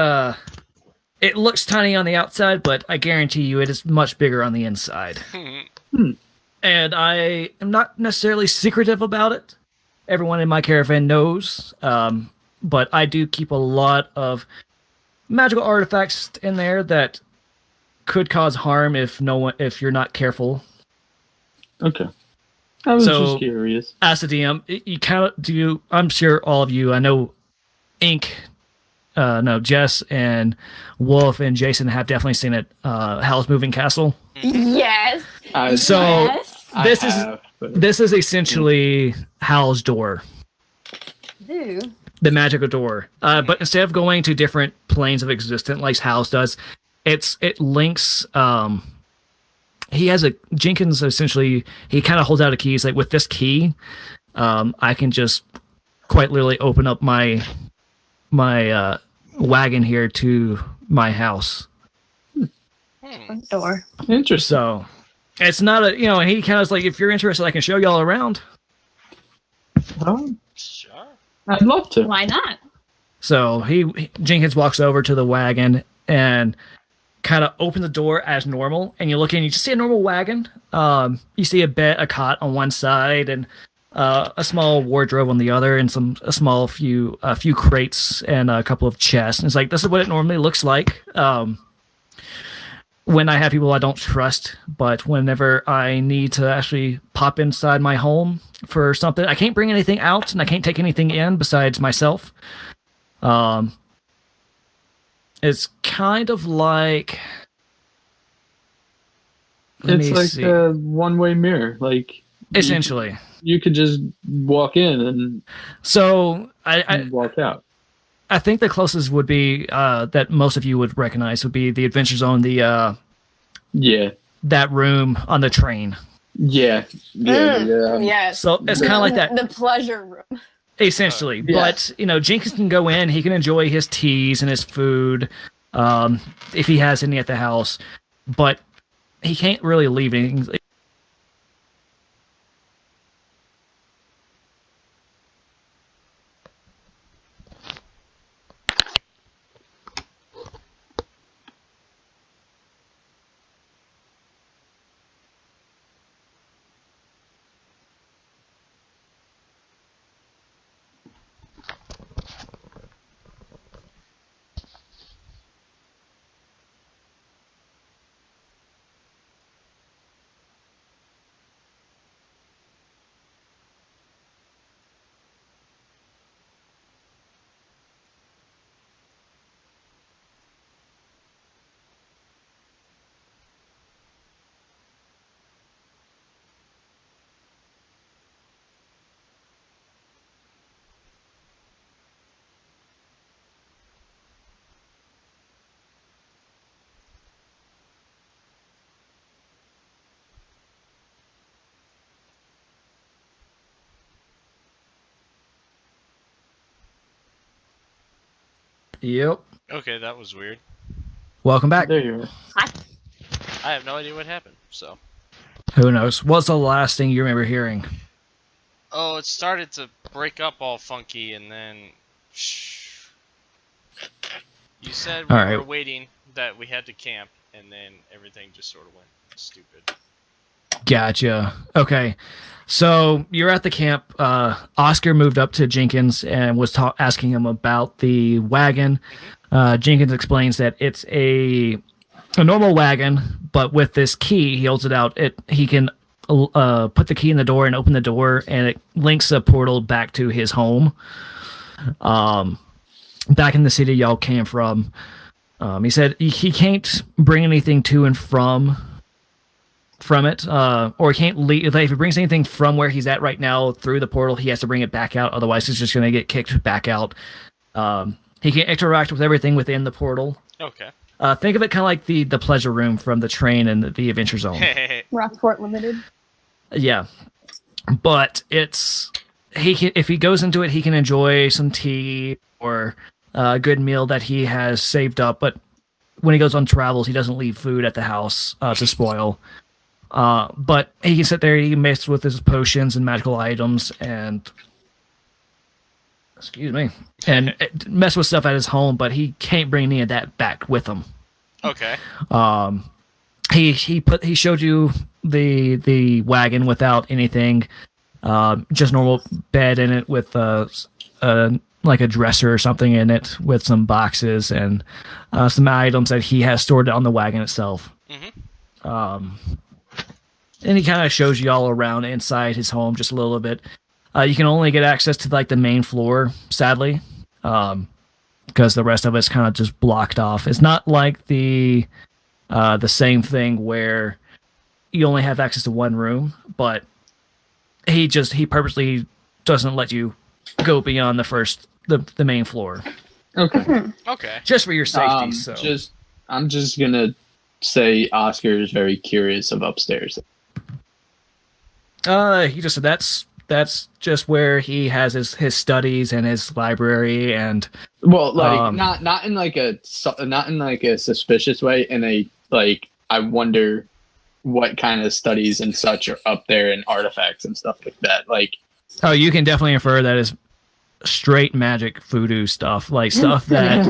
it looks tiny on the outside, but I guarantee you it is much bigger on the inside. And I am not necessarily secretive about it. Everyone in my caravan knows. But I do keep a lot of magical artifacts in there that could cause harm if you're not careful. Okay. I was just curious. As a DM, you kind of do. I'm sure all of you. I know, Jess and Wolf and Jason have definitely seen it. Howl's Moving Castle. Yes. This is essentially Howl's door. Ooh. The magical door. But instead of going to different planes of existence like Howl's does, it links. Jenkins essentially, he kind of holds out a key. He's like, with this key, I can just quite literally open up my wagon here to my house. Front door. Interesting. So it's not and he kind of is like, if you're interested, I can show y'all around. Oh, Sure. I'd love to. Why not? So Jenkins walks over to the wagon and kind of opens the door as normal, and you look in, you just see a normal wagon. You see a cot on one side, and a small wardrobe on the other, and a few crates and a couple of chests. And it's like, this is what it normally looks like. When I have people I don't trust, but whenever I need to actually pop inside my home for something, I can't bring anything out and I can't take anything in besides myself. It's kind of like, it's like a one-way mirror. Like, essentially, you could just walk in and I walk out. I think the closest would be that most of you would recognize would be the Adventure Zone, that room on the train. Yeah. Yes. So it's kind of like that. The pleasure room. Essentially. Yeah. But, Jenkins can go in, he can enjoy his teas and his food, if he has any at the house, but he can't really leave anything. Yep. Okay, that was weird. Welcome back. There you are. I have no idea what happened, so. Who knows? What's the last thing you remember hearing? Oh, it started to break up all funky, and then... You said we were waiting that we had to camp, and then everything just sort of went stupid. Gotcha. Okay. So you're at the camp. Oscar moved up to Jenkins and was asking him about the wagon. Jenkins explains that it's a normal wagon, but with this key, he holds it out. He can put the key in the door and open the door, and it links a portal back to his home. Back in the city y'all came from. He said he can't bring anything to and from it, or he can't leave. If he brings anything from where he's at right now through the portal, he has to bring it back out. Otherwise, he's just going to get kicked back out. He can interact with everything within the portal. Okay. Think of it kind of like the pleasure room from the train and the Adventure Zone. Rockport Limited. Yeah, but if he goes into it, he can enjoy some tea or a good meal that he has saved up. But when he goes on travels, he doesn't leave food at the house to spoil. But he can sit there, he can mess with his potions and magical items and mess with stuff at his home, but he can't bring any of that back with him. Okay. He showed you the wagon without anything, just normal bed in it with like a dresser or something in it with some boxes and some items that he has stored on the wagon itself. Mm-hmm. And he kind of shows you all around inside his home just a little bit. You can only get access to like the main floor, sadly, because the rest of it's kind of just blocked off. It's not like the same thing where you only have access to one room, but he purposely doesn't let you go beyond the main floor. Okay. Okay. Just for your safety. I'm just gonna say Oscar is very curious of upstairs. He just said that's just where he has his studies and his library and not in like a suspicious way, in a like I wonder what kind of studies and such are up there and artifacts and stuff like that. Like, oh, you can definitely infer that is straight magic voodoo stuff, like stuff that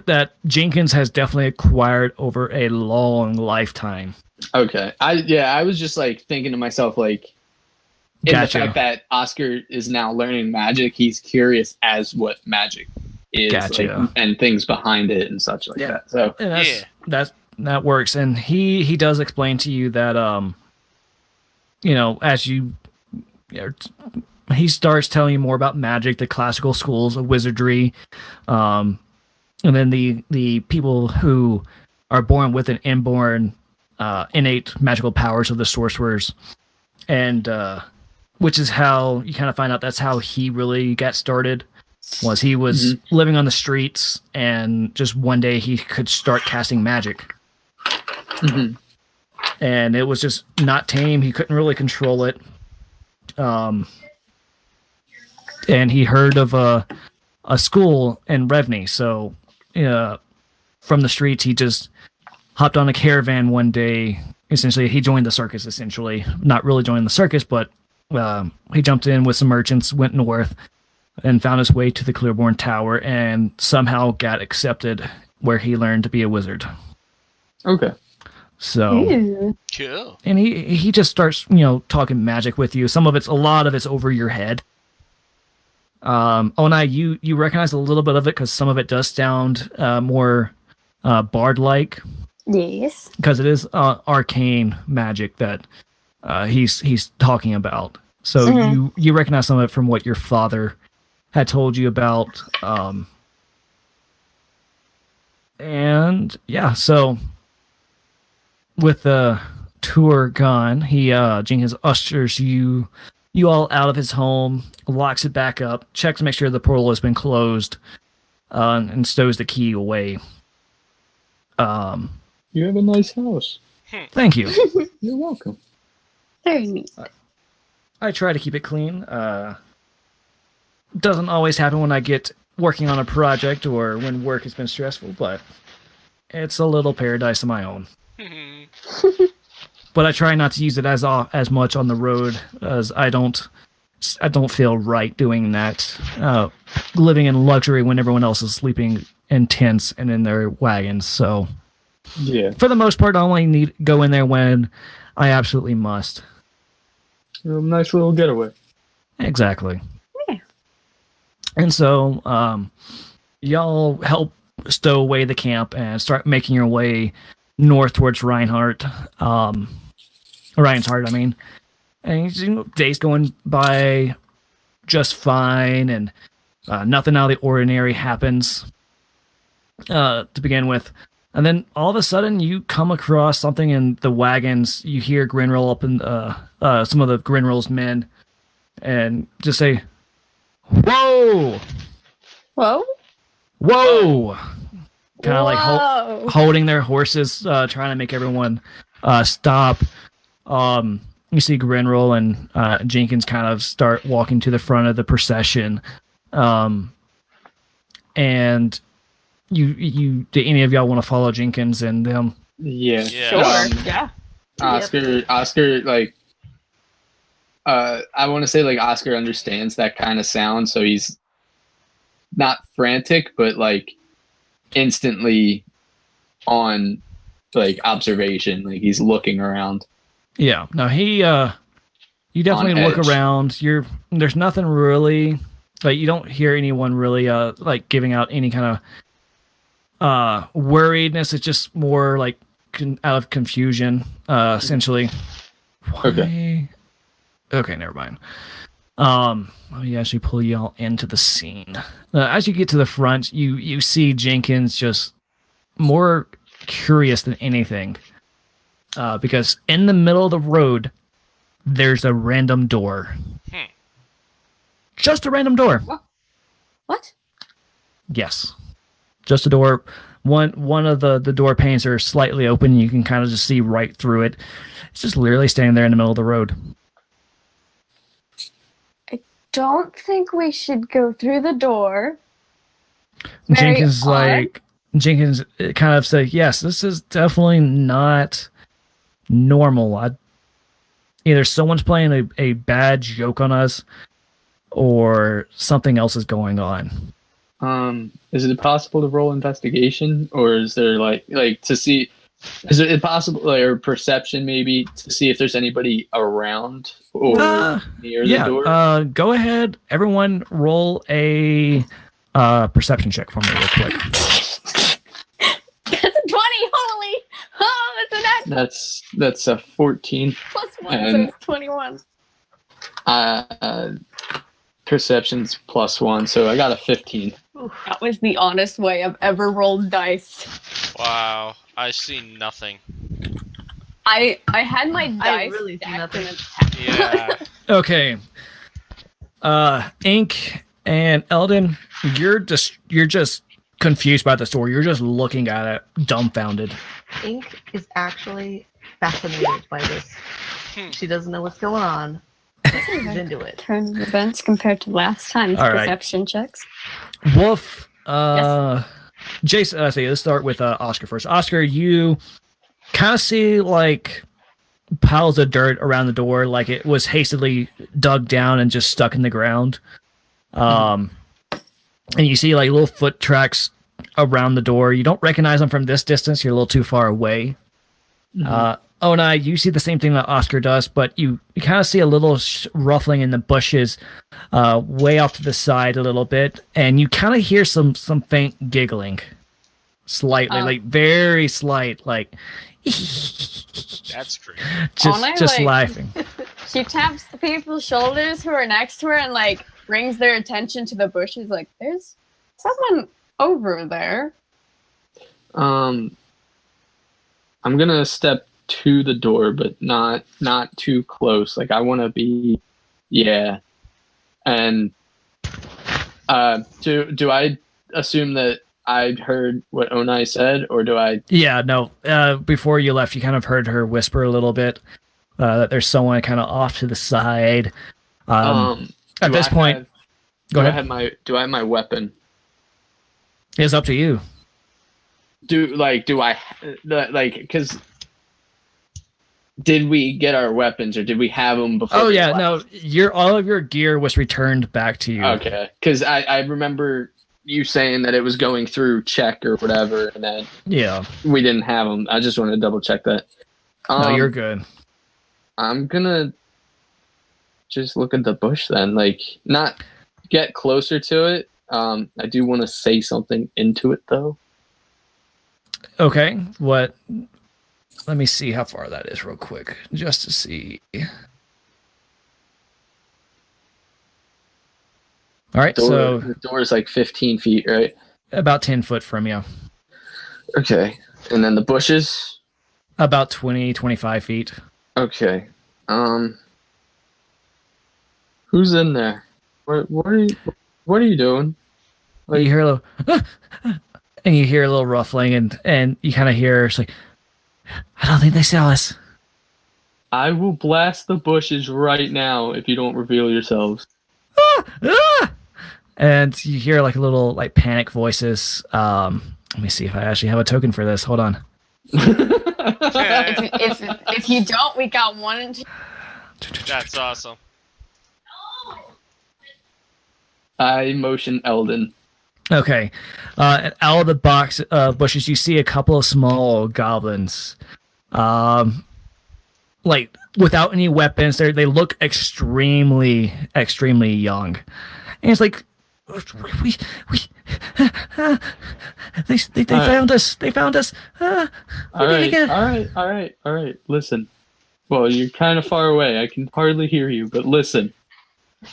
that Jenkins has definitely acquired over a long lifetime. Okay. I was just like thinking to myself, like, in the fact that Oscar is now learning magic, he's curious as what magic is, like, and things behind it and such like that. So that works. And he does explain to you that as he starts telling you more about magic, the classical schools of wizardry, and then the people who are born with an inborn innate magical powers of the sorcerers, and which is how you kind of find out that's how he really got started. Was he was living on the streets, and just one day he could start casting magic, and it was just not tame. He couldn't really control it. And he heard of a school in Revney, so from the streets he just hopped on a caravan one day. Essentially, he joined the circus. Essentially, not really joining the circus, but he jumped in with some merchants, went north, and found his way to the Clearborn Tower, and somehow got accepted, where he learned to be a wizard. Okay. So cool. And he just starts talking magic with you. A lot of it's over your head. Onai, you recognize a little bit of it because some of it does sound more bard-like. Yes. Because it is arcane magic that he's talking about. So you recognize some of it from what your father had told you about. And yeah, so with the tour gone, Jenkins ushers you all out of his home, locks it back up, checks to make sure the portal has been closed, and stows the key away. You have a nice house. Thank you. You're welcome. Very neat. I try to keep it clean. Doesn't always happen when I get working on a project or when work has been stressful, but it's a little paradise of my own. But I try not to use it as much on the road, as I don't feel right doing that. Living in luxury when everyone else is sleeping in tents and in their wagons. So, yeah, for the most part, I only go in there when I absolutely must. A nice little getaway. Exactly. Yeah. And so, y'all help stow away the camp and start making your way north towards Reinhardt. Ryan's Heart, I mean. And days going by just fine, and nothing out of the ordinary happens to begin with. And then all of a sudden, you come across something in the wagons. You hear Grinroll up in some of the Grinroll's men, and just say, "Whoa! Whoa! Whoa!" Kind of like holding their horses, trying to make everyone stop. You see Grinroll and Jenkins kind of start walking to the front of the procession. And do any of y'all want to follow Jenkins and them? Yeah. Sure. Yeah. Oscar, like, I want to say, like, Oscar understands that kind of sound, so he's not frantic, but, like, instantly on, like, observation. Like, he's looking around. Yeah. No, you definitely look around. There's nothing really, like, you don't hear anyone really, like, giving out any kind of worriedness. It's just more like out of confusion, essentially. Okay. Okay, never mind. Let me actually pull y'all into the scene. As you get to the front, you see Jenkins just more curious than anything, because in the middle of the road, there's a random door. Just a random door. What? Yes. Just a door. One of the door panes are slightly open. You can kind of just see right through it. It's just literally standing there in the middle of the road. I don't think we should go through the door. Jenkins kind of said, yes, this is definitely not normal. Either someone's playing a bad joke on us, or something else is going on. Is it possible to roll investigation, or is there like to see? Is it possible, like, or perception maybe, to see if there's anybody around or near the door? Go ahead, everyone, roll a perception check for me real quick. That's a 20. Holy! Oh, that's a nat. That's a 14 plus 1, so it's 21. Perception's plus 1, so I got a 15. That was the honest way I've ever rolled dice. Wow, I see nothing. I had my dice. I really see nothing. Yeah. Okay. Ink and Eldon, you're just confused by the story. You're just looking at it, dumbfounded. Ink is actually fascinated by this. She doesn't know what's going on. She's into it. Turn of events compared to last time's perception checks. Wolf, Yes. Jason, let's start with Oscar first. Oscar, you kind of see like piles of dirt around the door, like it was hastily dug down and just stuck in the ground. And you see like little foot tracks around the door. You don't recognize them from this distance. You're a little too far away. Onai, you see the same thing that Oscar does, but you kind of see a little ruffling in the bushes way off to the side a little bit, and you kind of hear some faint giggling. Slightly, like very slight, like... That's creepy. Just laughing. She taps the people's shoulders who are next to her and like brings their attention to the bushes, like, there's someone over there. I'm gonna step to the door, but not too close. Like, I want to be, And do I assume that I heard what Onai said, or do I? Yeah, no. Before you left, you kind of heard her whisper a little bit that there's someone kind of off to the side. At this point, go ahead. Do I have my weapon It's up to you. Do I because did we get our weapons or did we have them before? Oh yeah, no. All of your gear was returned back to you. Okay, because I remember you saying that it was going through check or whatever, and that we didn't have them. I just wanted to double check that. No, you're good. I'm gonna just look at the bush then, like not get closer to it. I do want to say something into it though. Okay, what? Let me see how far that is real quick, just to see. All right, so the door is like 15 feet, right? About 10 foot from you. Okay, and then the bushes? About 20, 25 feet. Okay. Who's in there? What are you doing? Like, you hear a little, and you hear a little ruffling, and you kind of hear, it's like, I don't think they saw us. I will blast the bushes right now if you don't reveal yourselves. And you hear like a little like panic voices. Let me see if I actually have a token for this. Hold on. if you don't, we got one and two. That's awesome. I motion Eldon. Okay. And out of the box bushes, you see a couple of small goblins. Like without any weapons, they look extremely, extremely young. And it's like, they found us. They found us. All right. Listen. Well, you're kind of far away. I can hardly hear you, but listen.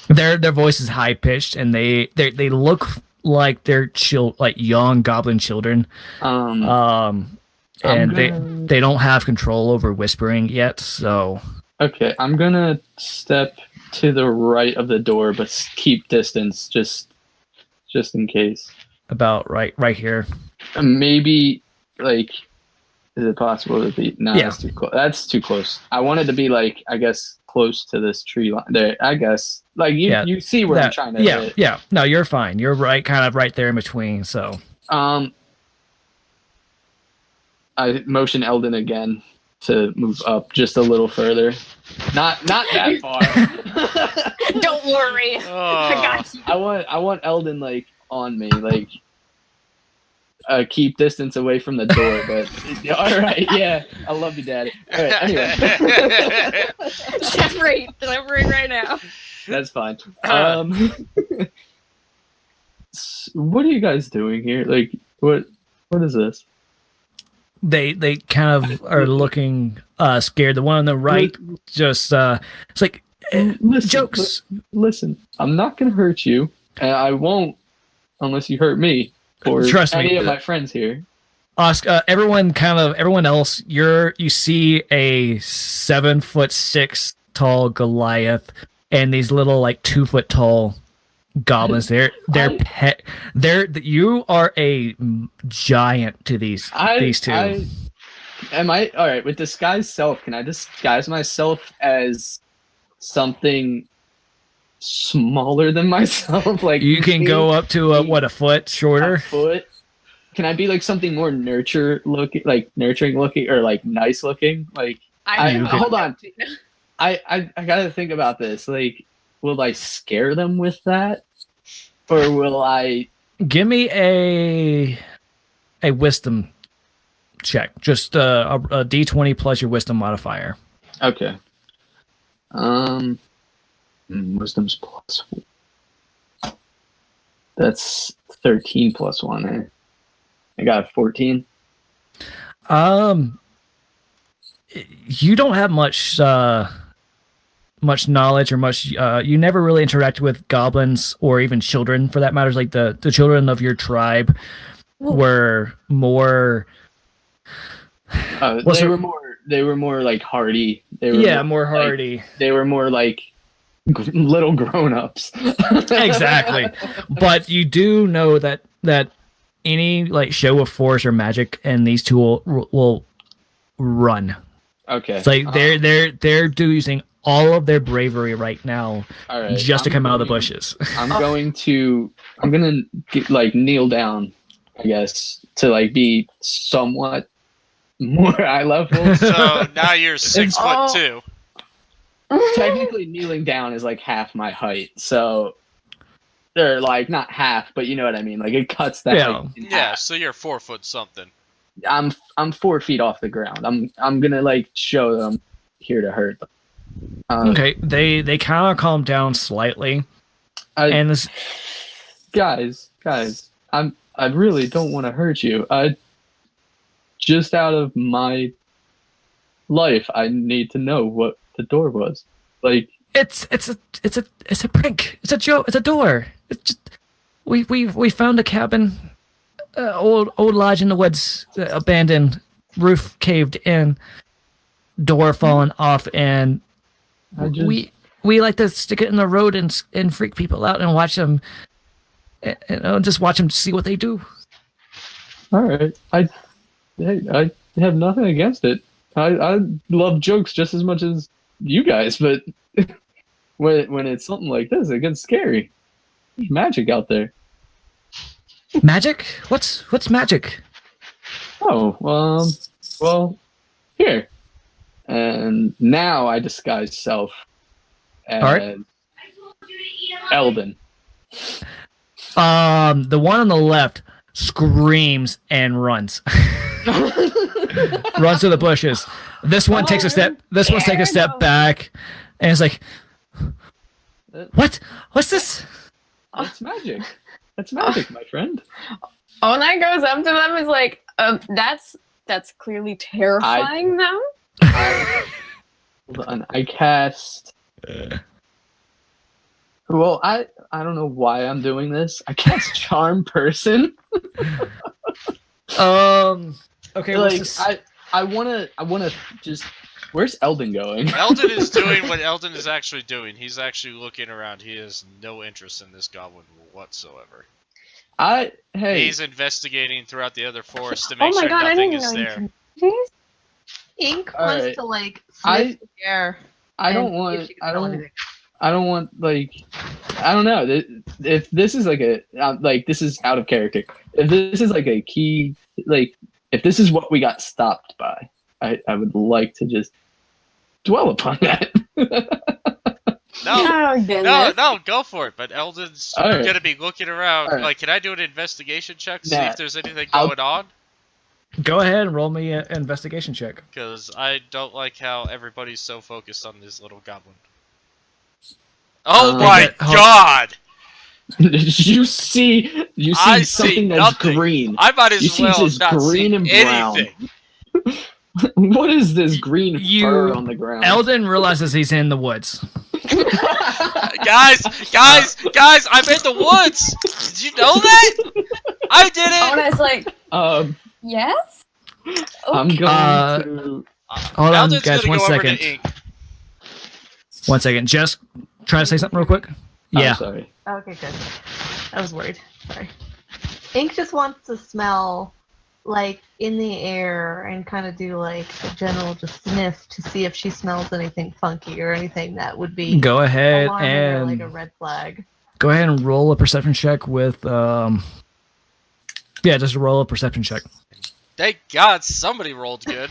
Their voice is high pitched, and they look like they're young goblin children. And they don't have control over whispering yet. So okay, I'm gonna step to the right of the door, but keep distance just in case. About right here. Maybe is it possible to be? No, that's too close. That's too close. I wanted to be I guess close to this tree line there. I guess you see where I'm trying to hit. Yeah. No, you're fine. You're kind of right there in between. So I motion Eldon again to move up just a little further. Not that far. Don't worry. I got you. I want Eldon on me, keep distance away from the door, but all right, yeah. I love you, Daddy. All right, anyway. Delivery right now. That's fine. What are you guys doing here? What is this? They kind of are looking scared. The one on the right just it's like jokes. Listen, I'm not gonna hurt you, and I won't unless you hurt me or Trust any me. of my friends here. Oscar, everyone else. You see a 7'6" tall Goliath and these little 2 foot tall goblins. You are a giant to these two. Am I all right with disguise self? Can I disguise myself as something smaller than myself? You can go up to a foot shorter. A foot. Can I be something more nurturing looking, or nice looking? Hold on. I gotta think about this. Will I scare them with that, or will I? Give me a wisdom check. Just a D20 plus your wisdom modifier. Okay. Wisdom's plus 1. That's 13 plus 1. Eh? I got a 14. You don't have much knowledge or much. You never really interacted with goblins or even children, for that matter. The children of your tribe were more. They were more hardy. They were more hardy. They were more little grown-ups. Exactly. But you do know that any show of force or magic, and these two will run. Okay. It's they're using all of their bravery right now, just to come out of the bushes. I'm gonna kneel down I guess, to like be somewhat more eye level. So now you're 6'2". Technically, kneeling down is like half my height, so they're like not half, but you know what I mean. Like it cuts that. Height in half. So you're 4 foot something. I'm 4 feet off the ground. I'm gonna like show them here to hurt them. Okay, they kind of calm down slightly, and this guys, I really don't want to hurt you. Just out of my life, I need to know what the door was. Like it's a prank. It's a joke. It's a door. It's just we found a cabin, old lodge in the woods, abandoned, roof caved in, door fallen off, and we like to stick it in the road and freak people out and watch them, just watch them see what they do. All right, I have nothing against it. I love jokes just as much as you guys, but when it's something like this, it gets scary. There's magic out there. Magic? What's magic? Oh, well, here. And now I disguise self as Eldon. The one on the left screams and runs. Runs through the bushes. This one takes a step. This one's taking a step back, and it's like, "What? What's this?" That's magic. That's magic, my friend. Onai goes up to them and is like, that's clearly terrifying them. Hold on, I cast. Well, I don't know why I'm doing this. I cast Charm Person. Okay. Like I wanna just. Where's Eldon going? Eldon is doing what Eldon is actually doing. He's actually looking around. He has no interest in this goblin whatsoever. He's investigating throughout the other forest to make sure nothing is there. Ink All wants right. to like sniff the air. I don't want like I don't know if this is like a like this is out of character. If this is like a key, like if this is what we got stopped by, I would like to just dwell upon that. No, go for it. But Eldon's gonna be looking around. Right. Like, can I do an investigation check to see if there's anything going on? Go ahead and roll me an investigation check. Because I don't like how everybody's so focused on this little goblin. Oh my god! You see something that's nothing. green. I might as You well see this not green see and brown. anything. What is this green fur on the ground? Eldon realizes he's in the woods. guys, I'm in the woods. Did you know that? I did it. Onai's like, yes. I'm going to. Hold on, Eldon's guys. gonna 1 go over to second. Ink. 1 second. Just try to say something real quick. Yeah. Sorry. Okay, good. I was worried. Sorry. Ink just wants to smell like in the air and kind of do like a general just sniff to see if she smells anything funky or anything that would be Go ahead alarming or and like a red flag. go ahead and roll a perception check with just roll a perception check. Thank God somebody rolled good.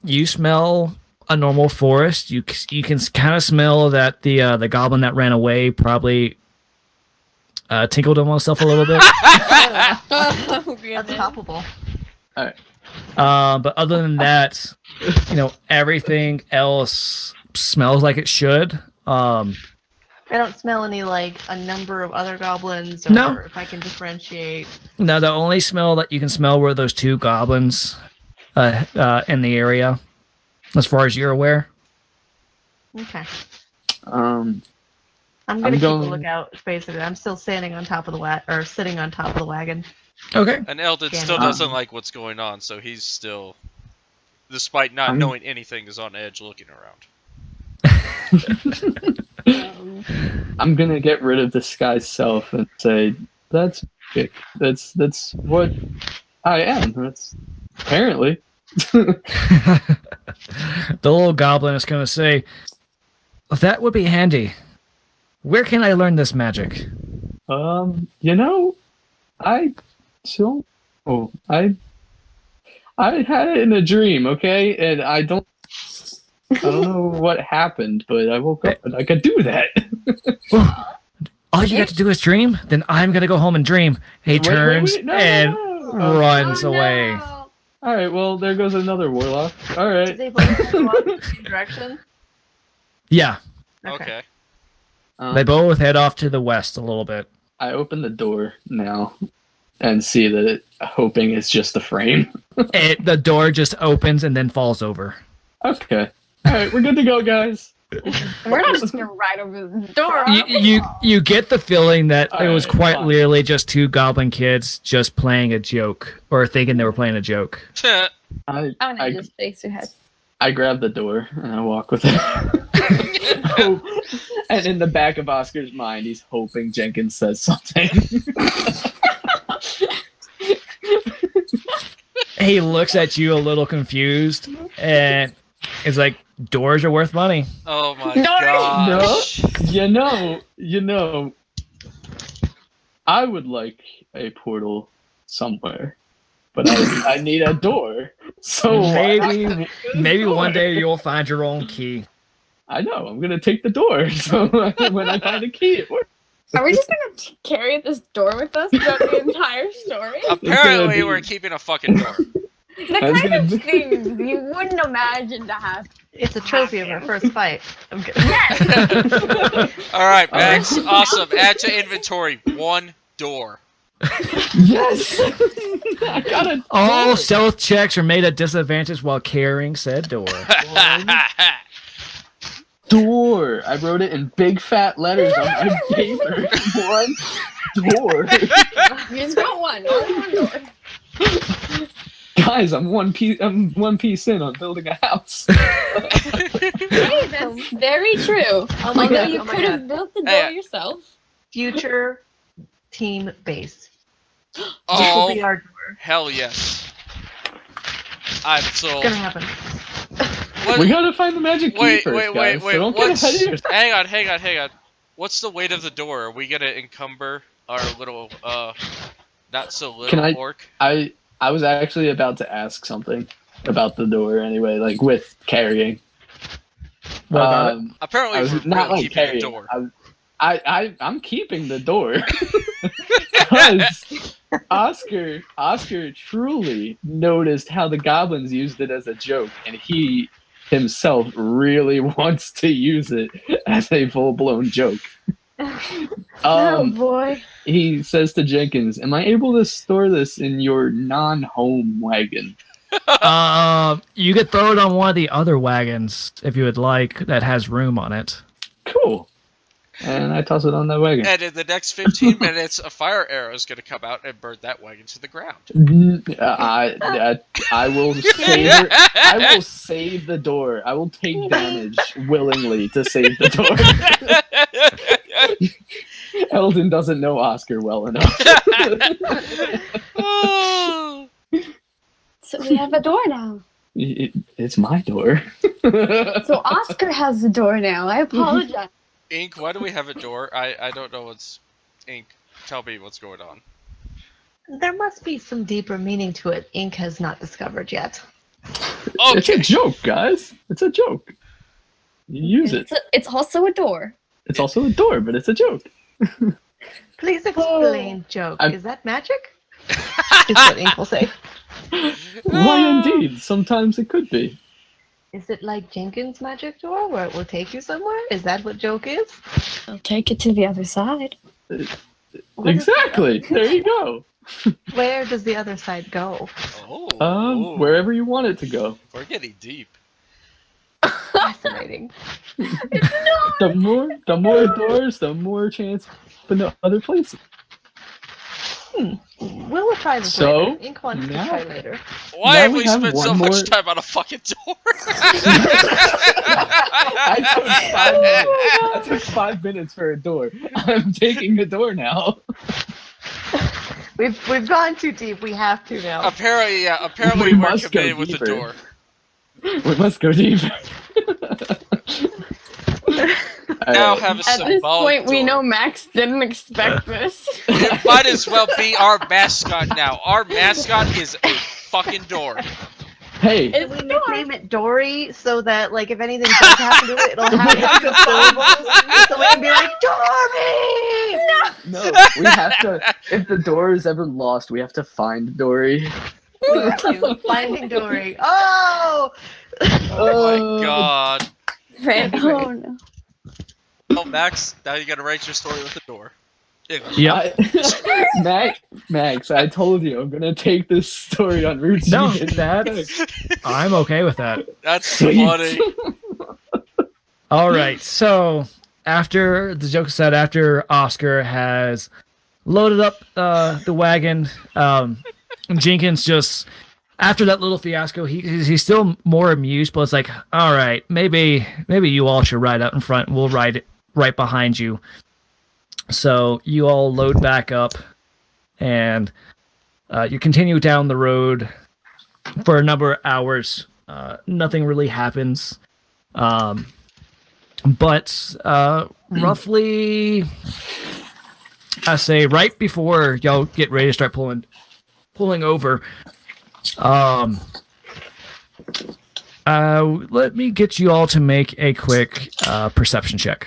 You smell a normal forest. You can kind of smell that the goblin that ran away probably tinkled on himself a little bit. That's palpable. All right. But other than that, everything else smells like it should. I don't smell any like a number of other goblins, or No. if I can differentiate. No, the only smell that you can smell were those two goblins in the area, as far as you're aware. Okay. I'm I'm gonna keep a going- lookout. Basically, I'm still standing on top of the sitting on top of the wagon. Okay. And Eldon still doesn't like what's going on, so he's still, despite not knowing anything, is on edge looking around. I'm gonna get rid of disguise self and say that's it. That's what I am. That's apparently. The little goblin is going to say, "That would be handy. Where can I learn this magic?" I So, I had it in a dream, okay, and I don't know what happened, but I woke up and I could do that. All you got to do is dream. Then I'm gonna go home and dream. He turns and runs away. No. All right, well there goes another warlock. All right. They both walk in the same direction. Yeah, Okay. they both head off to the west a little bit. I open the door now and see that hoping it's just a frame. The door just opens and then falls over. Okay. All right, we're good to go, guys. We're not just gonna ride over the door. You get the feeling that it was Alright, quite fine. literally just two goblin kids just playing a joke or thinking they were playing a joke. I I'm gonna just face your head. I grab the door and I walk with it. And in the back of Oscar's mind, he's hoping Jenkins says something. He looks at you a little confused and is like, "Doors are worth money." Oh my No. gosh. You know, I would like a portal somewhere, but I need a door. So Maybe one day you'll find your own key. I know I'm gonna take the door. So when I find a key, it works. Are we just gonna carry this door with us throughout the entire story? Apparently, be- we're keeping a fucking door. The I was kind of gonna- things you wouldn't imagine to have. It's a trophy of our first fight. I'm kidding. All right, Max. Awesome. Add to inventory. One door. Yes, I got it. All stealth checks are made at disadvantage while carrying said door. Door. I wrote it in big fat letters on my paper. One door. You just got one. Only one door. Guys, I'm one piece in on building a house. Hey, that's very true. Oh my Although god! you Oh my could god! have built the door Hey. yourself. Future team base. This will Oh, be our door. hell yes. I'm It's sold. gonna happen. What- We gotta find the magic key Wait, first, wait, guys. wait. So don't get ahead of yourself. Hang on. What's the weight of the door? Are we gonna encumber our little, not so little Can I- orc? I was actually about to ask something about the door anyway, like with carrying. What about it? Apparently, I was we're not really like keeping carrying. the door. I'm keeping the door. Because Oscar truly noticed how the goblins used it as a joke, and he himself really wants to use it as a full-blown joke. Oh boy. He says to Jenkins, "Am I able to store this in your non-home wagon?" You could throw it on one of the other wagons if you would like that has room on it. Cool. And I toss it on that wagon. And in the next 15 minutes, a fire arrow is going to come out and burn that wagon to the ground. I will save. I will save the door. I will take damage willingly to save the door. Eldon doesn't know Oscar well enough. Oh. So we have a door now. It's my door. So Oscar has the door now. I apologize. Ink, why do we have a door? I don't know what's... Ink, tell me what's going on. There must be some deeper meaning to it. Ink has not discovered yet. It's a joke, guys. It's a joke. You use it. It's also a door. It's also a door, but it's a joke. Please explain, joke. I'm- Is that magic? Is what Ink will say. Why indeed? Sometimes it could be. Is it like Jenkins' magic door where it will take you somewhere? Is that what joke is? I'll take it to the other side. What is Exactly. There you go. Where does the other side go? Oh. Wherever you want it to go. We're getting deep. Fascinating. The more doors, the more chance for no other places. We'll try this So, later. Ink wants to now- try later. Why Now have we we have spent so one much more- time on a fucking door? I took 5 minutes for a door. I'm taking the door now. We've gone too deep. We have to now. Apparently, We we're must go committed with the deeper. door. We must go deeper. now have a At this symbolic point, we door. know Max didn't expect this. It might as well be our mascot now. Our mascot is a fucking door. Hey, Can we nickname it Dory so that, like, if anything does happen to it, it'll have the syllables so we can be like, Dory! no, we have to. If the door is ever lost, we have to find Dory. Finding Dory. Oh! Oh my god. Right. Oh no. Oh, Max, now you gotta write your story with a door. Yep. Max, I told you I'm gonna take this story on routine. No, I'm okay with that. That's Sweet. funny. All right. So after the joke said, after Oscar has loaded up the wagon, Jenkins just after that little fiasco, he's still more amused, but it's like, all right, maybe you all should ride out in front. We'll ride right behind you. So you all load back up, and you continue down the road for a number of hours. Nothing really happens. But roughly, I say, right before y'all get ready to start pulling over, let me get you all to make a quick perception check.